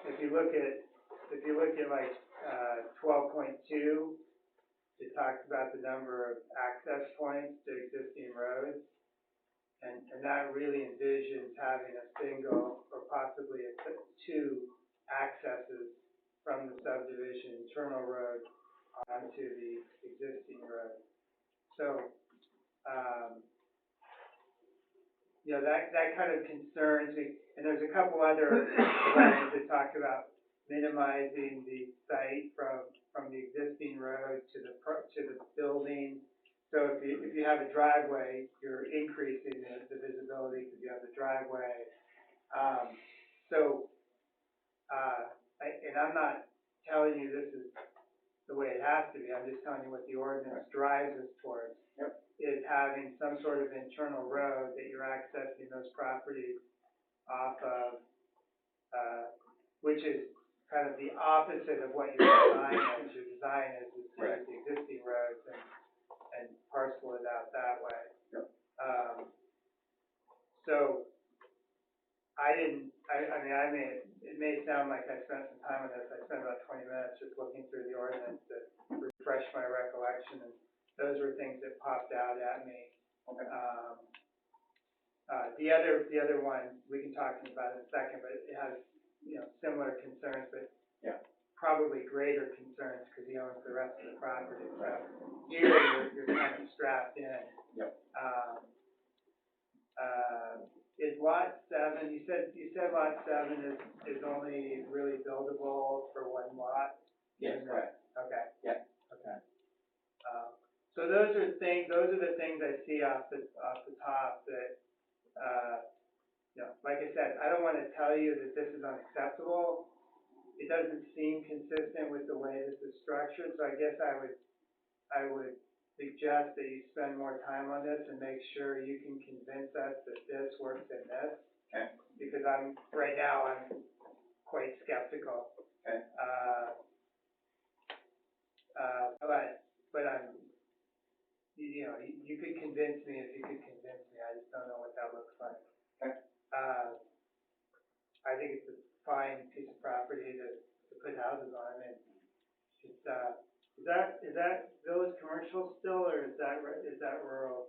S1: If you look at like 12.2, it talks about the number of access points to existing roads. And that really envisions having a single or possibly two accesses from the subdivision internal road onto the existing road. So, that kind of concerns me. And there's a couple other lines that talk about minimizing the site from the existing road to the building. So if you have a driveway, you're increasing the visibility because you have the driveway. And I'm not telling you this is the way it has to be. I'm just telling you what the ordinance drives us towards.
S13: Yep.
S1: Is having some sort of internal road that you're accessing those properties off of, which is kind of the opposite of what your design is. Your design is to use the existing roads and parcel it out that way.
S13: Yep.
S1: So it may sound like I spent some time on this. I spent about 20 minutes just looking through the ordinance to refresh my recollection, and those were things that popped out at me.
S13: Okay.
S1: The other one we can talk about in a second, but it has similar concerns, but probably greater concerns because he owns the rest of the property. So here you're kind of strapped in.
S13: Yep.
S1: Is lot 7? You said lot 7 is only really buildable for one lot.
S13: Yes, correct.
S1: Okay.
S13: Yep.
S1: Okay. So those are the things I see off the top that, like I said, I don't want to tell you that this is unacceptable. It doesn't seem consistent with the way this is structured, so I guess I would suggest that you spend more time on this and make sure you can convince us that this works in this.
S13: Okay.
S1: Because right now I'm quite skeptical.
S13: Okay.
S1: But I'm, you could convince me if you could convince me. I just don't know what that looks like.
S13: Okay.
S1: I think it's a fine piece of property to put houses on, and it's, is that village commercial still, or is that rural,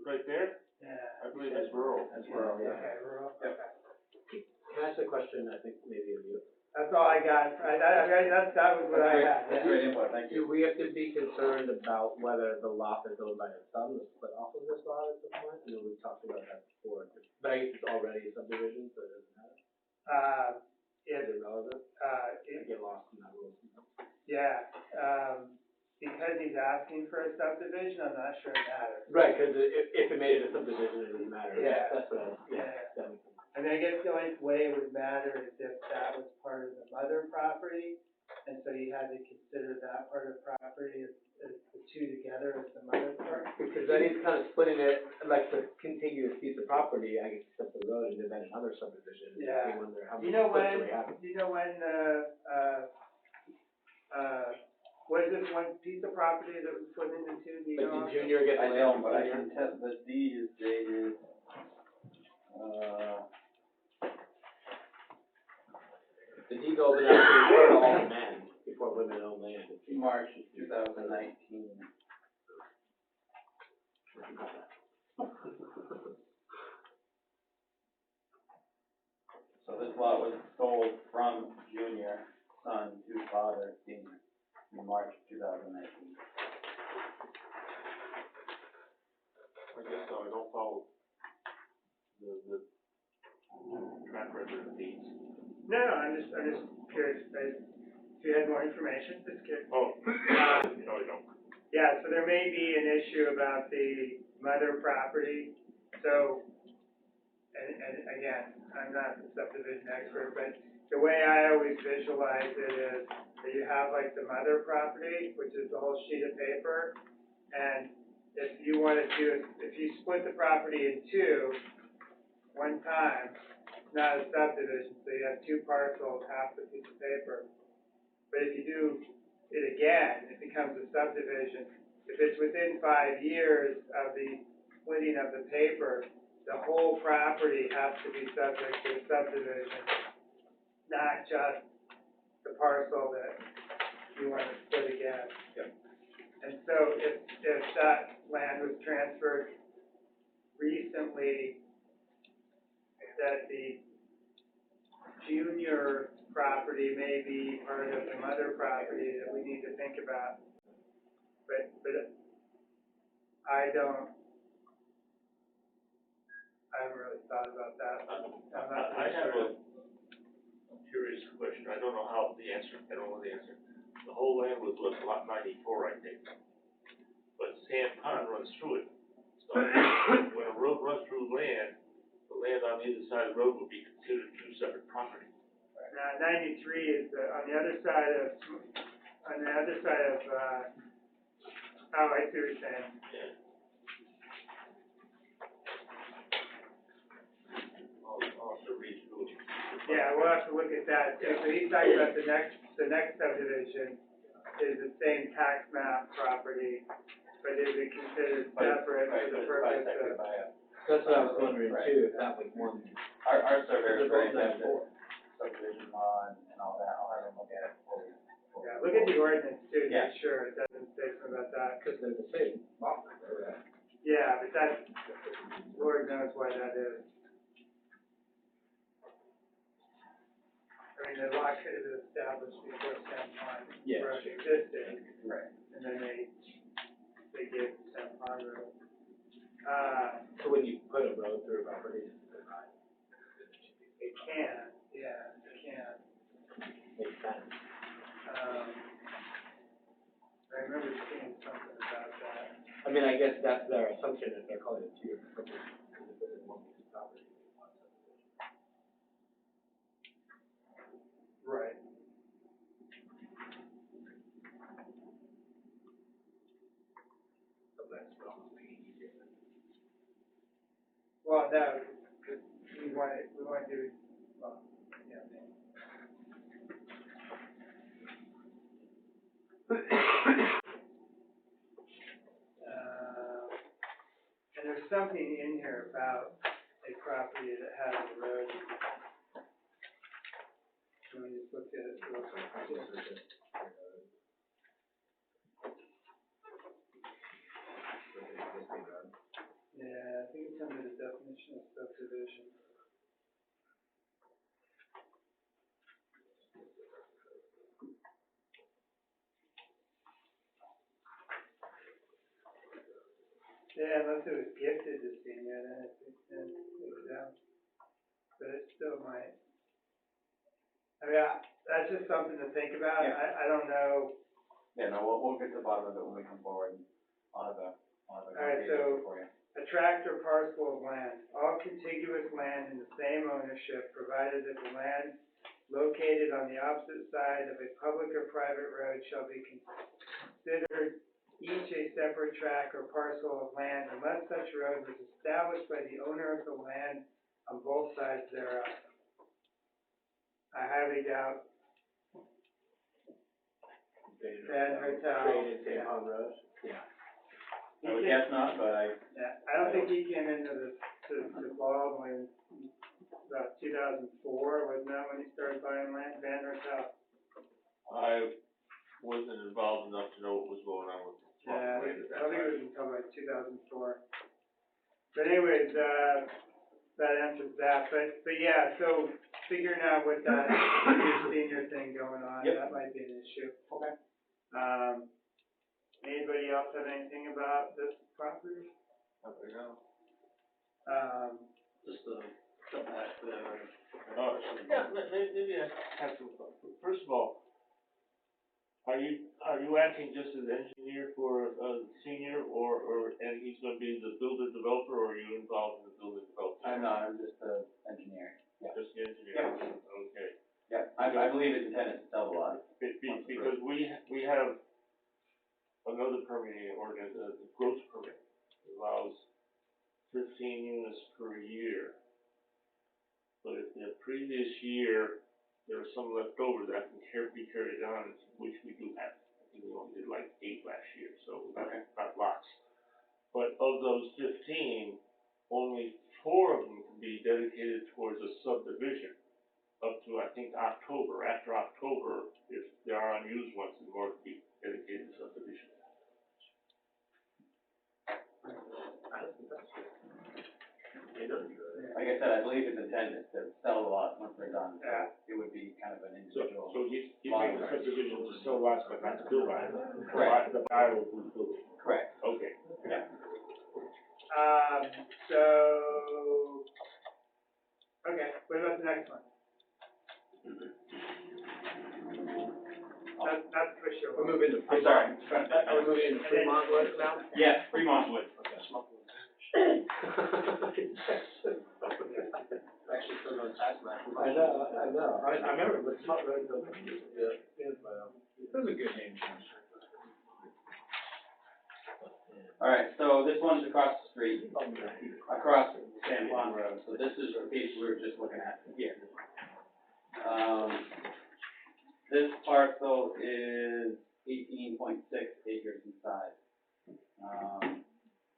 S7: Right there?
S1: Yeah.
S7: I believe it's rural.
S13: That's rural, yeah.
S1: Okay, rural,
S13: Yep.
S1: okay.
S2: Can I ask a question, I think maybe of you?
S1: That's all I got. That was what I had.
S13: That's great input, thank
S2: Do
S13: you.
S2: we have to be concerned about whether the lot that's owned by the son was split off of this lot at some point? I know we've talked about that before, but I guess it's already a subdivision, so it doesn't matter. Is it relevant? I get lost in that rule.
S1: Yeah, because he's asking for a subdivision, I'm not sure it matters.
S2: Right, because if it made it a subdivision, it doesn't matter.
S1: Yeah.
S2: That's what
S1: Yeah.
S2: that makes sense.
S1: I mean, I guess the only way it would matter is if that was part of the mother property, and so you had to consider that part of the property as the two together as the mother part.
S2: Because then he's kind of splitting it, like the contiguous piece of property, I guess, up the road, and then another subdivision.
S1: Yeah.
S2: I wonder how
S1: Do
S2: many
S1: you know
S2: splits
S1: when,
S2: do we have?
S1: was this one piece of property that was split into two, do you know?
S2: Like, did Junior get the
S13: I
S2: land?
S13: don't, but I can tell, the deed is dated,
S2: The deed old enough to refer to all the men before women owned land.
S13: March of 2019. So this lot was sold from Junior, son, to father, Senior, in March of 2019.
S7: I guess so, I don't follow the track record of these.
S1: No, I'm just curious, if you had more information, just curious.
S7: Oh, no, I don't.
S1: Yeah, so there may be an issue about the mother property, so, and again, I'm not a subdivision expert, but the way I always visualize it is that you have like the mother property, which is the whole sheet of paper, and if you split the property in two, one time, it's not a subdivision, so you have two parcels, half the piece of paper. But if you do it again, it becomes a subdivision. If it's within 5 years of the splitting of the paper, the whole property has to be subject to a subdivision, not just the parcel that you want to split again.
S13: Yep.
S1: And so if that land was transferred recently, that the junior property may be part of some other property that we need to think about. But I haven't really thought about that. I'm not
S7: I have
S1: sure.
S7: a curious question, I don't know how the answer, I don't know the answer. The whole land was lot 94, I think. But Sand Pond runs through it. So when a road runs through land, the land on the other side of the road would be considered two separate properties.
S1: 93 is on the other side of, oh, I see what you're saying.
S7: I'll have to read through it.
S1: Yeah, we'll have to look at that too. So he's talking about the next subdivision is the same tax map property, but is it considered separate for the purpose of?
S2: That's what I was wondering too, if that was one.
S13: Our surveyor is
S2: They're both
S13: very adept at
S2: 94.
S13: subdivision law and all that, I'll have him look at it before we.
S1: Yeah, look at the ordinance too, to
S13: Yeah.
S1: make sure it doesn't say something about that.
S2: Cause they're the same lot, right?
S1: Yeah, but that, Lord knows why that is. I mean, the lot could have been established before San Juan
S2: Yeah,
S1: Road
S2: sure.
S1: existed,
S13: Right.
S1: and then they gave San Juan Road.
S2: So when you put a road through a property, it's not.
S1: It can, yeah, it can.
S2: Makes sense.
S1: I remember seeing something about that.
S2: I mean, I guess that's their assumption if they're calling it two different properties, because if it's one piece of property, it's one subdivision.
S1: Right.
S2: So that's probably easier.
S1: Well, no, because we want to, well, yeah. And there's something in here about a property that has a road. Let me just look at it real quick. Yeah, I think it's under the definition of subdivision. Yeah, unless it was gifted to senior, then it's down. But it still might. I mean, that's just something to think about.
S13: Yeah.
S1: I don't know.
S13: Yeah, no, we'll get to the bottom of it when we come forward. I'll have a
S1: Alright,
S13: conversation
S1: so-
S13: for you.
S1: A tract or parcel of land, all contiguous land in the same ownership, provided that the land located on the opposite side of a public or private road shall be considered each a separate tract or parcel of land unless such road was established by the owner of the land on both sides thereof. I highly doubt Van Hertel.
S2: Created San Juan Road? Yeah.
S13: I would guess not, but
S1: Yeah, I don't think he came into to Baldwin about 2004, wasn't that when he started buying land, Van Hertel?
S7: I wasn't involved enough to know what was going on with the
S1: Yeah, I
S7: land at that
S1: think it
S7: time.
S1: was until like 2004. But anyways, that answers that, but yeah, so figuring out what that senior thing going on,
S13: Yep.
S1: that might be an issue.
S13: Okay.
S1: Anybody else have anything about this property?
S7: Up there now.
S12: Just jump back to the.
S7: Yeah, maybe I have some, first of all, are you acting just as engineer for a senior, and he's gonna be the builder developer, or are you involved in the builder development?
S13: I'm just an engineer. Yeah.
S7: Just the engineer?
S13: Yeah.
S7: Okay.
S13: Yeah, I believe it's intended to sell the lot.
S7: Because we have another permitting ordinance, the growth permit, allows 15 units per year. But if the previous year, there was some left over that can be carried on, which we do have. I think we only did like 8 last year, so we got lots. But of those 15, only 4 of them can be dedicated towards a subdivision up to, I think, October. After October, if there are unused ones, in order to be dedicated to subdivision.
S13: like I said, I believe his intent is to sell the lots once they're done, so
S1: Yeah.
S13: it would be kind of an
S7: So,
S13: individual.
S7: so he's making the subdivision to sell lots, but not to build on it.
S13: Correct.
S7: The buyer will be building.
S13: Correct.
S7: Okay.
S13: Yeah.
S1: So, okay, what about the next one? That's for sure.
S2: We're moving to
S13: I'm sorry.
S2: Are we moving into Fremont Woods now?
S13: Yeah, Fremont Woods.
S12: Actually, put it on tax map.
S2: I know. I remember, but it's not really the, it was a good name.
S13: All right, so this one's across the street, across San Juan Road, so this is the piece we were just looking at here. This parcel is 18.6 acres in size.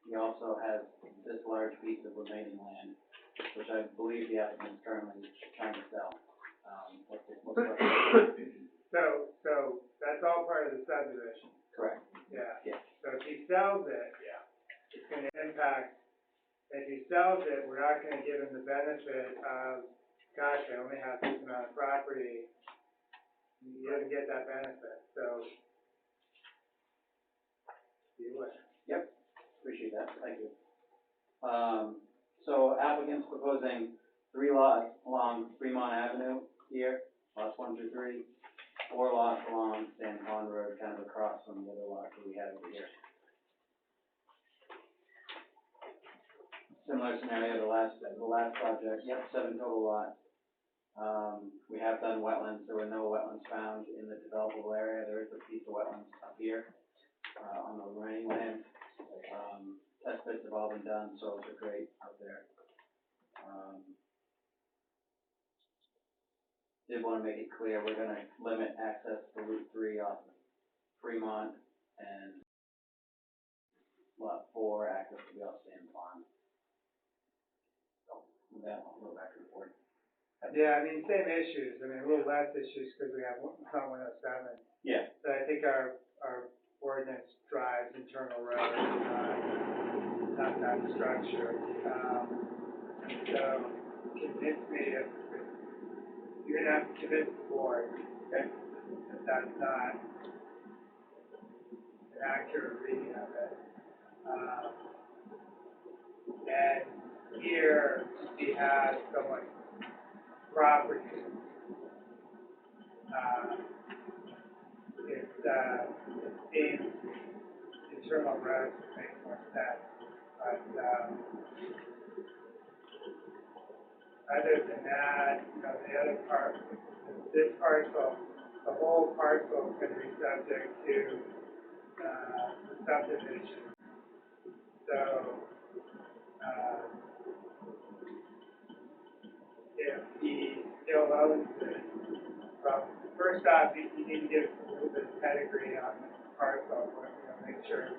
S13: He also has this large piece of remaining land, which I believe the applicant is currently trying to sell.
S1: So that's all part of the subdivision.
S13: Correct.
S1: Yeah.
S13: Yeah.
S1: So if he sells it, it's gonna impact, if he sells it, we're not gonna give him the benefit of, gosh, I only have this amount of property. He doesn't get that benefit, so. You would.
S13: Yep, appreciate that, thank you. So applicant's proposing 3 lots along Fremont Avenue here, lots 1 through 3, 4 lots along San Juan Road, kind of across from the other lots that we have over here. Similar scenario, the last project, yep, 7 total lots. We have done wetlands, there were no wetlands found in the developable area, there is a piece of wetlands up here, on the remaining land. Test bits have all been done, soils are great out there. Did wanna make it clear, we're gonna limit access to Route 3 off of Fremont, and Lot 4 access to the Austin Pond. So, with that, I'll go back to the board.
S1: Yeah, I mean, same issues, I mean, a little less issues because we have 107.
S13: Yeah.
S1: So I think our ordinance drives internal roads, not that structure. So convince me if you're gonna have to convince the board, okay, that that's not an accurate reading of it. And here, he has someone's property. It seems internal roads would make more sense, but, other than that, the other part, this parcel, the whole parcel is gonna be subject to, the subdivision. So, if he still owns it, well, first off, you need to give a little bit of pedigree on the parcel, make sure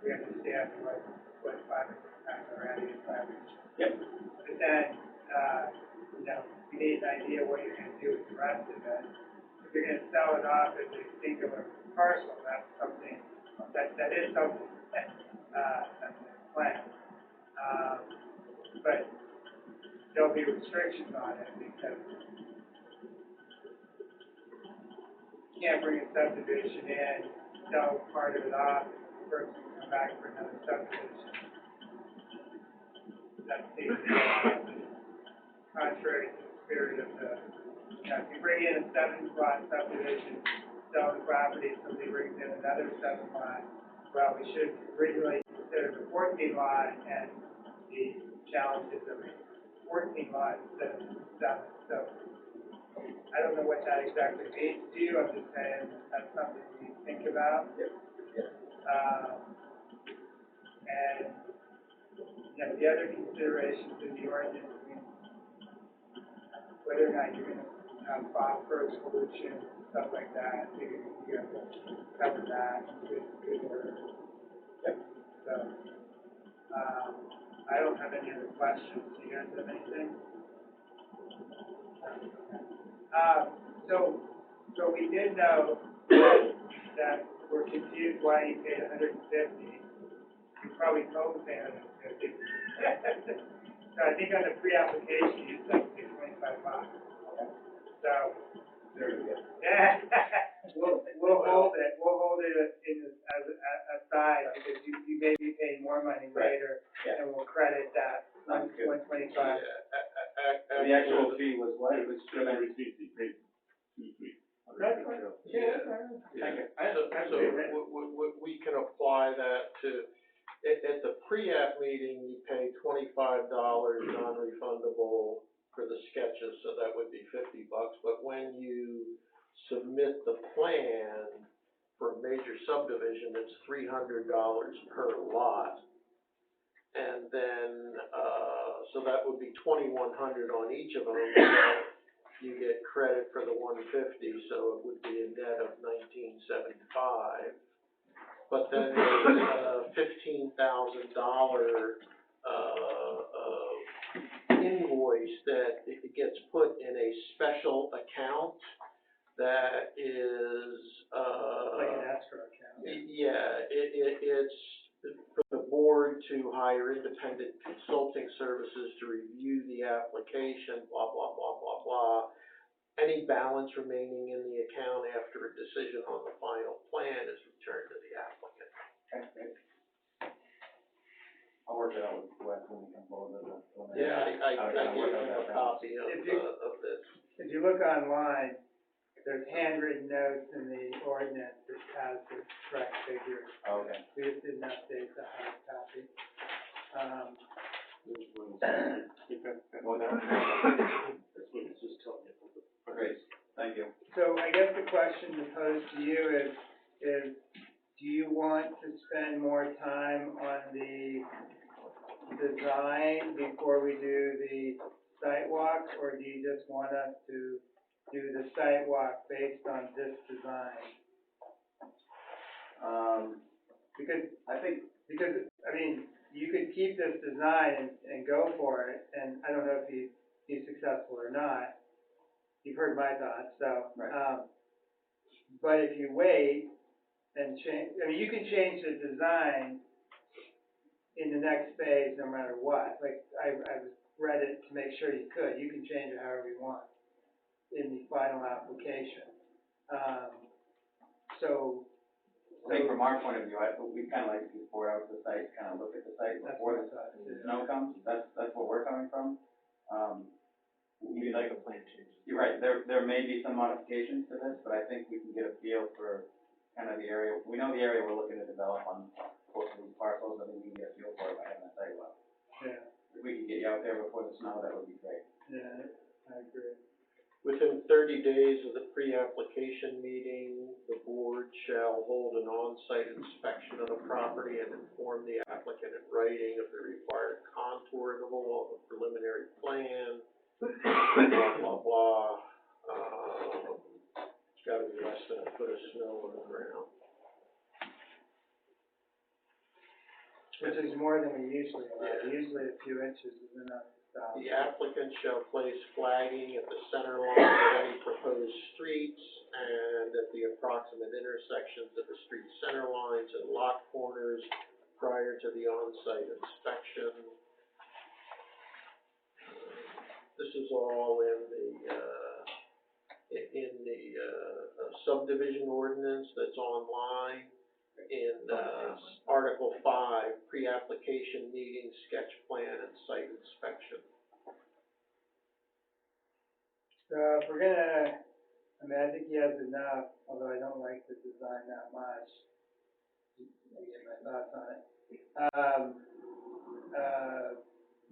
S1: we understand what 5 or 6 times already is 5 or 6.
S13: Yep.
S1: But then, you need an idea what you're gonna do with the rest of it. If you're gonna sell it off as a singular parcel, that's something, that is something, that's the plan. But there'll be restrictions on it because you can't bring a subdivision in, sell part of it off, and the person come back for another subdivision. That seems contrary to the spirit of the, if you bring in a 7-lot subdivision, sell the property, somebody brings in another 7-lot, well, we should originally consider the 14-lot and the challenges of a 14-lot instead of 7. So I don't know what that exactly means to you. I'm just saying that's something you think about. And the other considerations in the ordinance, whether or not you're going to have phosphorus pollution, stuff like that, you have to cover that with good order. So I don't have any other questions. Do you guys have anything? So we did know that we're confused why you paid $150. You probably told him pay $150. So I think on the pre-application, you said $625. So, yeah, we'll hold it in this as aside, because you may be paying more money later,
S13: Yeah.
S1: and we'll credit that
S13: Sounds good.
S1: $125.
S13: The actual fee was what? It was
S7: Show the receipts, he paid 2, 3.
S1: That's fine.
S3: Yeah.
S13: Thank you.
S3: So we can apply that to, at the pre-app meeting, you pay $25 non-refundable for the sketches, so that would be $50, but when you submit the plan for a major subdivision, it's $300 per lot. And then, so that would be $2,100 on each of them. You get credit for the $150, so it would be a net of $1,975. But then there's a $15,000 invoice that it gets put in a special account that is
S1: Like an escrow account.
S3: Yeah, it's for the board to hire independent consulting services to review the application, blah, blah, blah, blah, blah. Any balance remaining in the account after a decision on the final plan is returned to the applicant.
S13: Okay, great. I'll work it out with Wes when we come forward with it.
S3: Yeah, I gave him a copy of this.
S1: If you look online, there's handwritten notes in the ordinance that has the correct figures.
S13: Okay.
S1: We just didn't update the hard copy.
S13: Well, no.
S3: That's what it's just telling you.
S13: Great, thank you.
S1: So I guess the question to pose to you is do you want to spend more time on the design before we do the site walk, or do you just want us to do the site walk based on this design? Because I mean, you could keep this design and go for it, and I don't know if he's successful or not. You've heard my thoughts, so.
S13: Right.
S1: But if you wait and change, I mean, you can change the design in the next phase no matter what. Like, I read it to make sure you could. You can change it however you want in the final application.
S13: I think from our point of view, we kind of like to be 4 hours to the site, kind of look at the site before the snow comes. That's where we're coming from.
S2: We like a plan change.
S13: You're right, there may be some modifications to this, but I think we can get a feel for kind of the area. We know the area we're looking to develop on both of these parcels. I think we can get a feel for it by having a site walk.
S1: Yeah.
S13: If we could get you out there before the snow, that would be great.
S1: Yeah, I agree.
S3: Within 30 days of the pre-application meeting, the board shall hold an on-site inspection of the property and inform the applicant in writing of the required contour interval of the preliminary plan, blah, blah, blah. It's gotta be less than a foot of snow on the ground.
S1: Which is more than we usually allow.
S3: Yeah.
S1: Usually a few inches is enough to stop.
S3: The applicant shall place flagging at the center line of any proposed streets and at the approximate intersections of the street center lines and lot corners prior to the on-site inspection. This is all in the subdivision ordinance that's online in, Article 5, pre-application meeting, sketch plan, and site inspection.
S1: So if we're gonna, I mean, I think he has enough, although I don't like the design that much. Let me get my thoughts on it.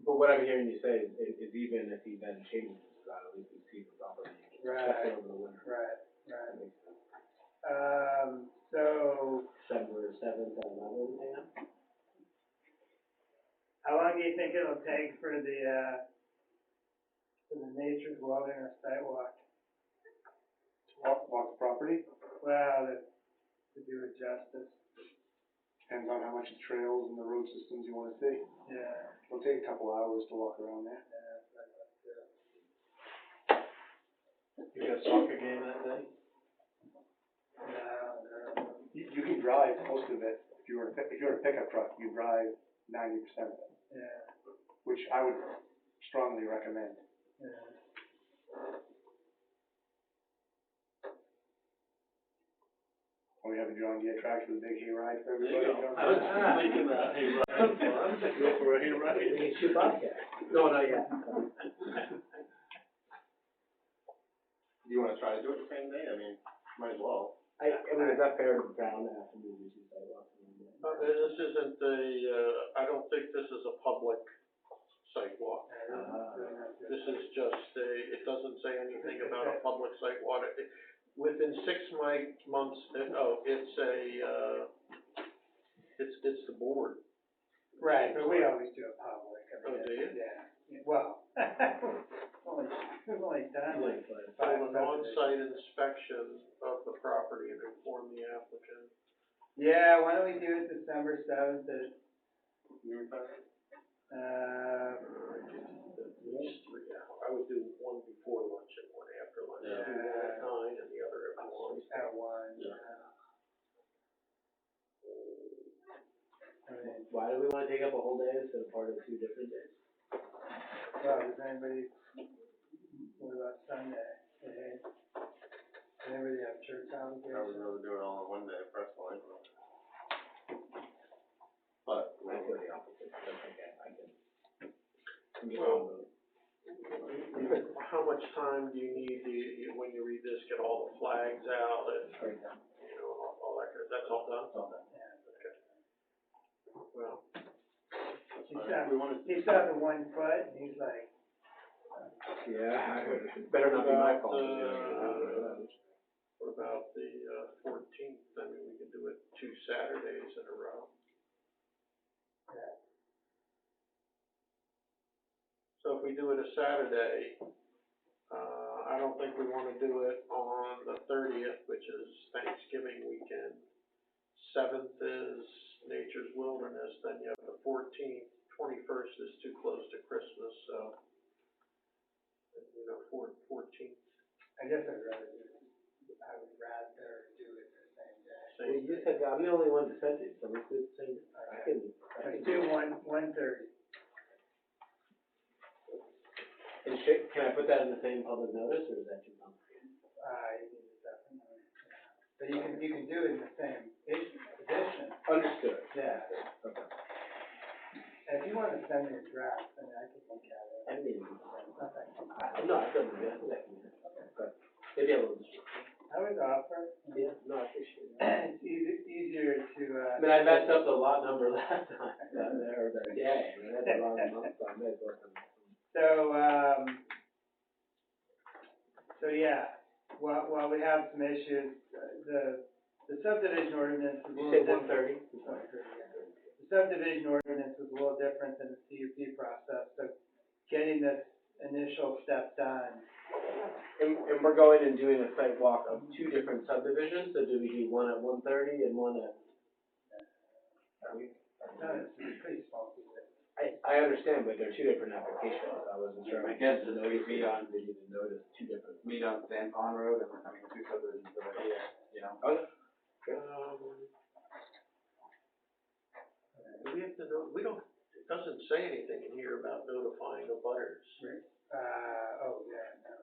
S2: But what I'm hearing you say is even if he then changes that, at least we see the property.
S1: Right.
S2: Over the winter.
S1: Right. So,
S2: December 7th at 11 a.m.
S1: how long do you think it'll take for the Nature's Wilderness sidewalk?
S11: Walk the property,
S1: Well, to do it justice.
S11: depends on how much the trails and the road systems you wanna see.
S1: Yeah.
S11: It'll take a couple hours to walk around there.
S2: You got a soccer game that day?
S1: No.
S11: You can drive most of it. If you're a pickup truck, you drive 90% of it,
S1: Yeah.
S11: which I would strongly recommend. Are we having John Deere tractor with a big hayride for everybody?
S3: I was thinking that, hey, right, go for a hayride.
S2: We can shoot Bobcat. No, not yet.
S12: Do you wanna try to do it the same day? I mean, might as well.
S2: I mean, is that fair to Brown to have to move these sidewalks?
S3: This isn't I don't think this is a public sidewalk. This is just it doesn't say anything about a public sidewalk. Within 6 months, it's the board.
S1: Right, but we always do it public. I mean,
S3: Oh, do you?
S1: Yeah, well, we've only done like
S3: So
S1: 5
S3: an on-site inspection of the property and inform the applicant.
S1: Yeah, why don't we do it December 7th at,
S3: Your time?
S1: uh,
S3: At least 3 hours. I would do one before lunch and one after lunch.
S1: Yeah.
S3: Do one at 9 and the other at 1.
S1: at 1.
S3: Yeah.
S1: I mean,
S2: Why do we wanna take up a whole day instead of part of 2 different days?
S1: well, does anybody, what about Sunday? Hey, does anybody have church
S12: I would
S1: obligations?
S12: rather do it all in one day personally. But,
S2: I feel the opposite, that's okay, I can.
S3: Well, how much time do you need, when you read this, get all the flags out and, all that, that's all done?
S2: It's all done.
S3: Okay. Well,
S1: He's out the 1 foot, and he's like,
S2: Yeah, it better not be my fault.
S3: what about the 14th? I mean, we can do it 2 Saturdays in a row.
S1: Yeah.
S3: So if we do it a Saturday, I don't think we wanna do it on the 30th, which is Thanksgiving weekend. 7th is Nature's Wilderness, then you have the 14th, 21st is too close to Christmas, so, 14th.
S1: I guess I would rather do it the same day.
S2: Well, you said, I'm the only one that sent it, so let's do it the same, I can.
S1: Let's do 1:30.
S2: And can I put that in the same public notice, or is that too complicated?
S1: You need to definitely, but you can do it in the same edition.
S2: Understood, yeah, okay.
S1: And if you wanna send me a draft, then I can look at it.
S2: I mean,
S1: Okay.
S2: no, it doesn't matter, that can, but maybe a little.
S1: I would offer.
S2: Yeah, no, I appreciate it.
S1: It's easier to,
S2: I mean, I messed up the lot number last time, or the day, and that's the wrong month, so I may as well.
S1: So yeah, while we have some issues, the subdivision ordinance is a
S2: You
S1: little
S2: said
S1: different.
S2: 1:30?
S1: The subdivision ordinance is a little different than the CUP process, so getting this initial step done.
S2: And we're going and doing a site walk of 2 different subdivisions, so do we do one at 1:30 and one at?
S1: No, it's pretty small.
S2: I understand, but they're 2 different applications, I wasn't sure.
S9: I guess it's meet on, we need to notice 2 different. Meet on San Pond Road, and 2 subdivisions over here, you know?
S2: Okay.
S3: We have to know, it doesn't say anything in here about notifying the butters.
S1: Oh, yeah, no.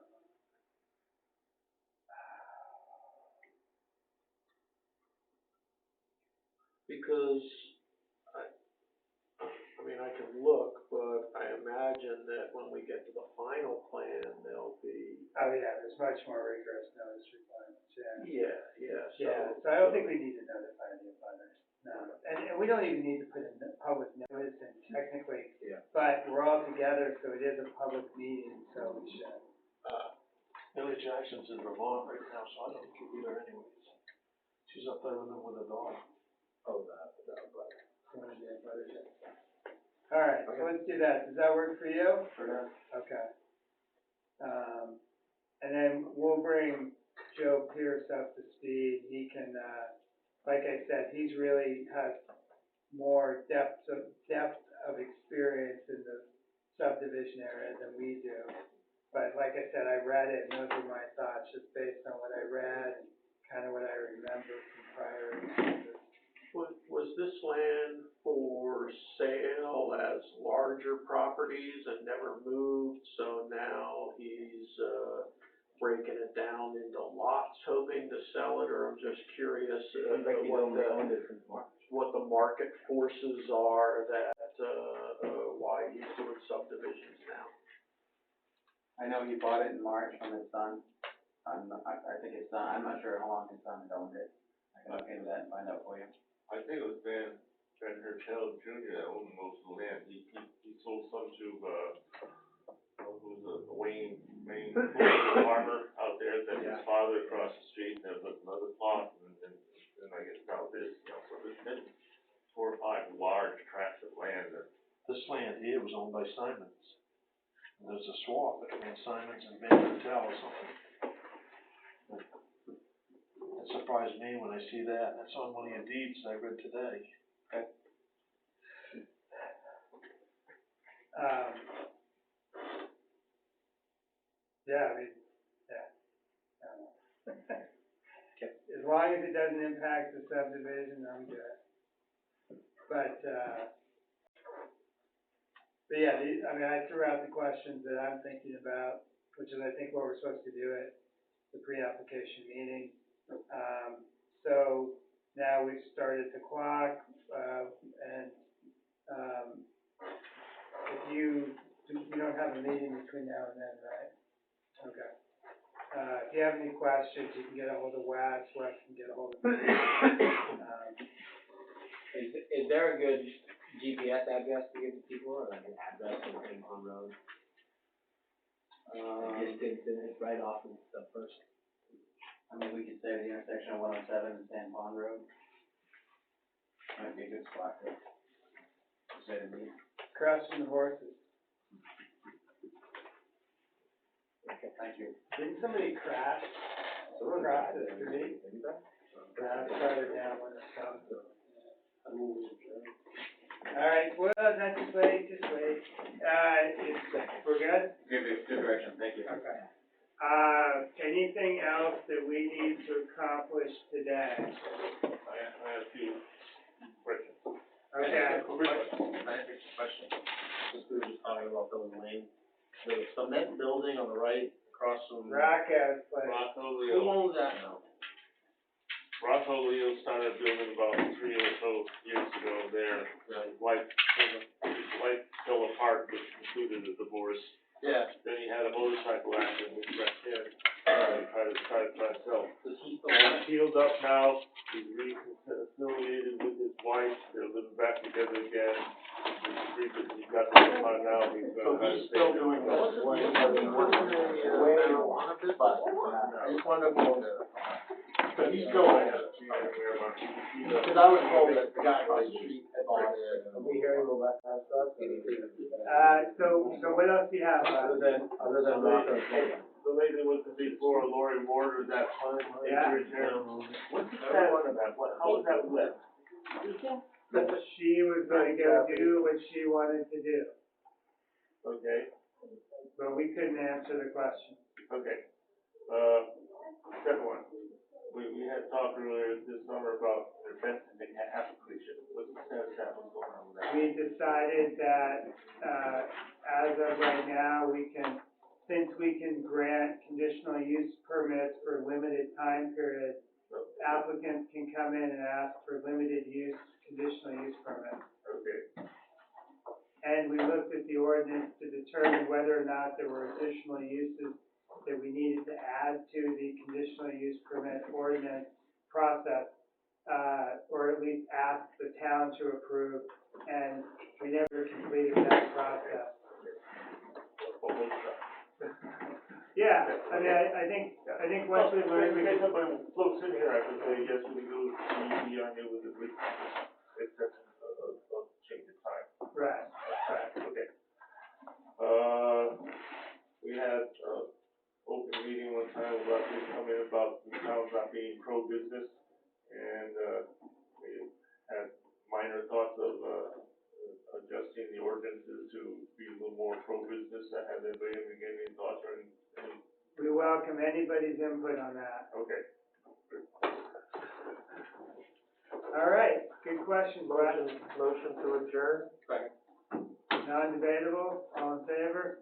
S3: Because, I mean, I can look, but I imagine that when we get to the final plan, there'll be.
S1: Oh, yeah, there's much more rigorous notice requirements, yeah.
S3: Yeah,
S1: So I don't think we need to notify the abutters, no. And we don't even need to put in public notice in technically, but we're all together, so it is a public meeting, so we should.
S3: Billy Jackson's in Vermont right now, so I don't think you'll be there anyways. She's up there with a dog.
S2: Oh, the butter.
S1: All right, so let's do that. Does that work for you?
S3: For now.
S1: Okay. And then we'll bring Joe Pierce up to speed. He can, like I said, he's really has more depth of experience in the subdivision area than we do. But like I said, I read it, and those are my thoughts, just based on what I read, and kind of what I remember from prior experiences.
S3: Was this land for sale as large larger properties that never moved, so now he's, breaking it down into lots, hoping to sell it, or I'm just curious, what the market forces are that, why he's doing subdivisions now.
S13: I know he bought it in March from his son. I think his son, I'm not sure how long his son had owned it. I can look into that and find out for you.
S7: I think it was Ben Hertel Jr. that owned most of the land. He sold some to, who's a Wayne farmer out there, that his father across the street, and there was another plot, and I guess now this, you know, so there's been 4 or 5 large tracts of land that.
S3: This land here was owned by Simons. There's a swap between Simons and Van Hotel or something. It surprised me when I see that. That's on one of your deeds I read today.
S1: Yeah, I mean, yeah. As long as it doesn't impact the subdivision, I'm good. But yeah, I mean, I threw out the questions that I'm thinking about, which is, I think, what we're supposed to do at the pre-application meeting. So now we've started the clock, and if you don't have a meeting between now and then, right? Okay. If you have any questions, you can get a hold of Wes can get a hold of me.
S2: Is there a good GPS address to give to people, or like an address on road? Distance, and it's right off of the first.
S13: I mean, we could say the intersection of 107 and San Pond Road. Might be a good spot to say to me.
S1: Across from the horses.
S13: Okay, thank you.
S1: Didn't somebody crash across the street? Yeah, farther down when it comes. All right, well, that's just wait. We're good?
S12: Good direction, thank you.
S1: Okay. Anything else that we need to accomplish today?
S7: I have a few questions.
S1: Okay.
S12: Question. Since we were just talking about those lanes, the cement building on the right across from.
S1: Rocco's place.
S7: Rocco
S12: Who
S7: Leo.
S12: owns that now?
S7: Rocco Leo started building about 3 or so years ago there. His life fell apart, which included a divorce.
S12: Yeah.
S7: Then he had a motorcycle accident, which got him, tried to sell.
S12: Does he still
S7: And he's healed up now, he's re-affiliated with his wife, they're living back together again. He's got the spot now, he's
S12: So he's still doing that? Wasn't a marijuana business? I just wanted to know that. But he's still there. Because I was told that the guy across the street had bought it.
S2: Are we hearing the left hand stuff?
S1: So what else do you have?
S2: Other than Rocco's place?
S7: The lady was before, Lori Mortar, that
S1: Yeah.
S7: What's the status of that? How is that lit?
S1: She was gonna go do what she wanted to do,
S7: Okay,
S1: but we couldn't answer the question.
S7: okay. Second one, we had talked earlier this summer about the testing application. What's the status of that? What's going on with that?
S1: We decided that, as of right now, since we can grant conditional use permits for limited time periods, applicants can come in and ask for limited use, conditional use permits.
S7: Okay,
S1: And we looked at the ordinance to determine whether or not there were additional uses that we needed to add to the conditional use permit ordinance process, or at least ask the town to approve, and we never completed that process. Yeah, I mean, I think once we learn, we
S7: get
S1: can,
S7: somebody close in here, I can say, yes, we go to the, on it with the exception of change of time.
S1: right.
S7: Okay. We had, open meeting one time about this, coming about the town not being pro-business, and, we had minor thoughts of, adjusting the ordinances to be a little more pro-business. Has anybody ever given any thoughts or any?
S1: We welcome anybody's input on that.
S7: Okay.
S1: All right, good question, Brett.
S3: Motion to adjourn?
S1: No, Non-debatable, all in favor?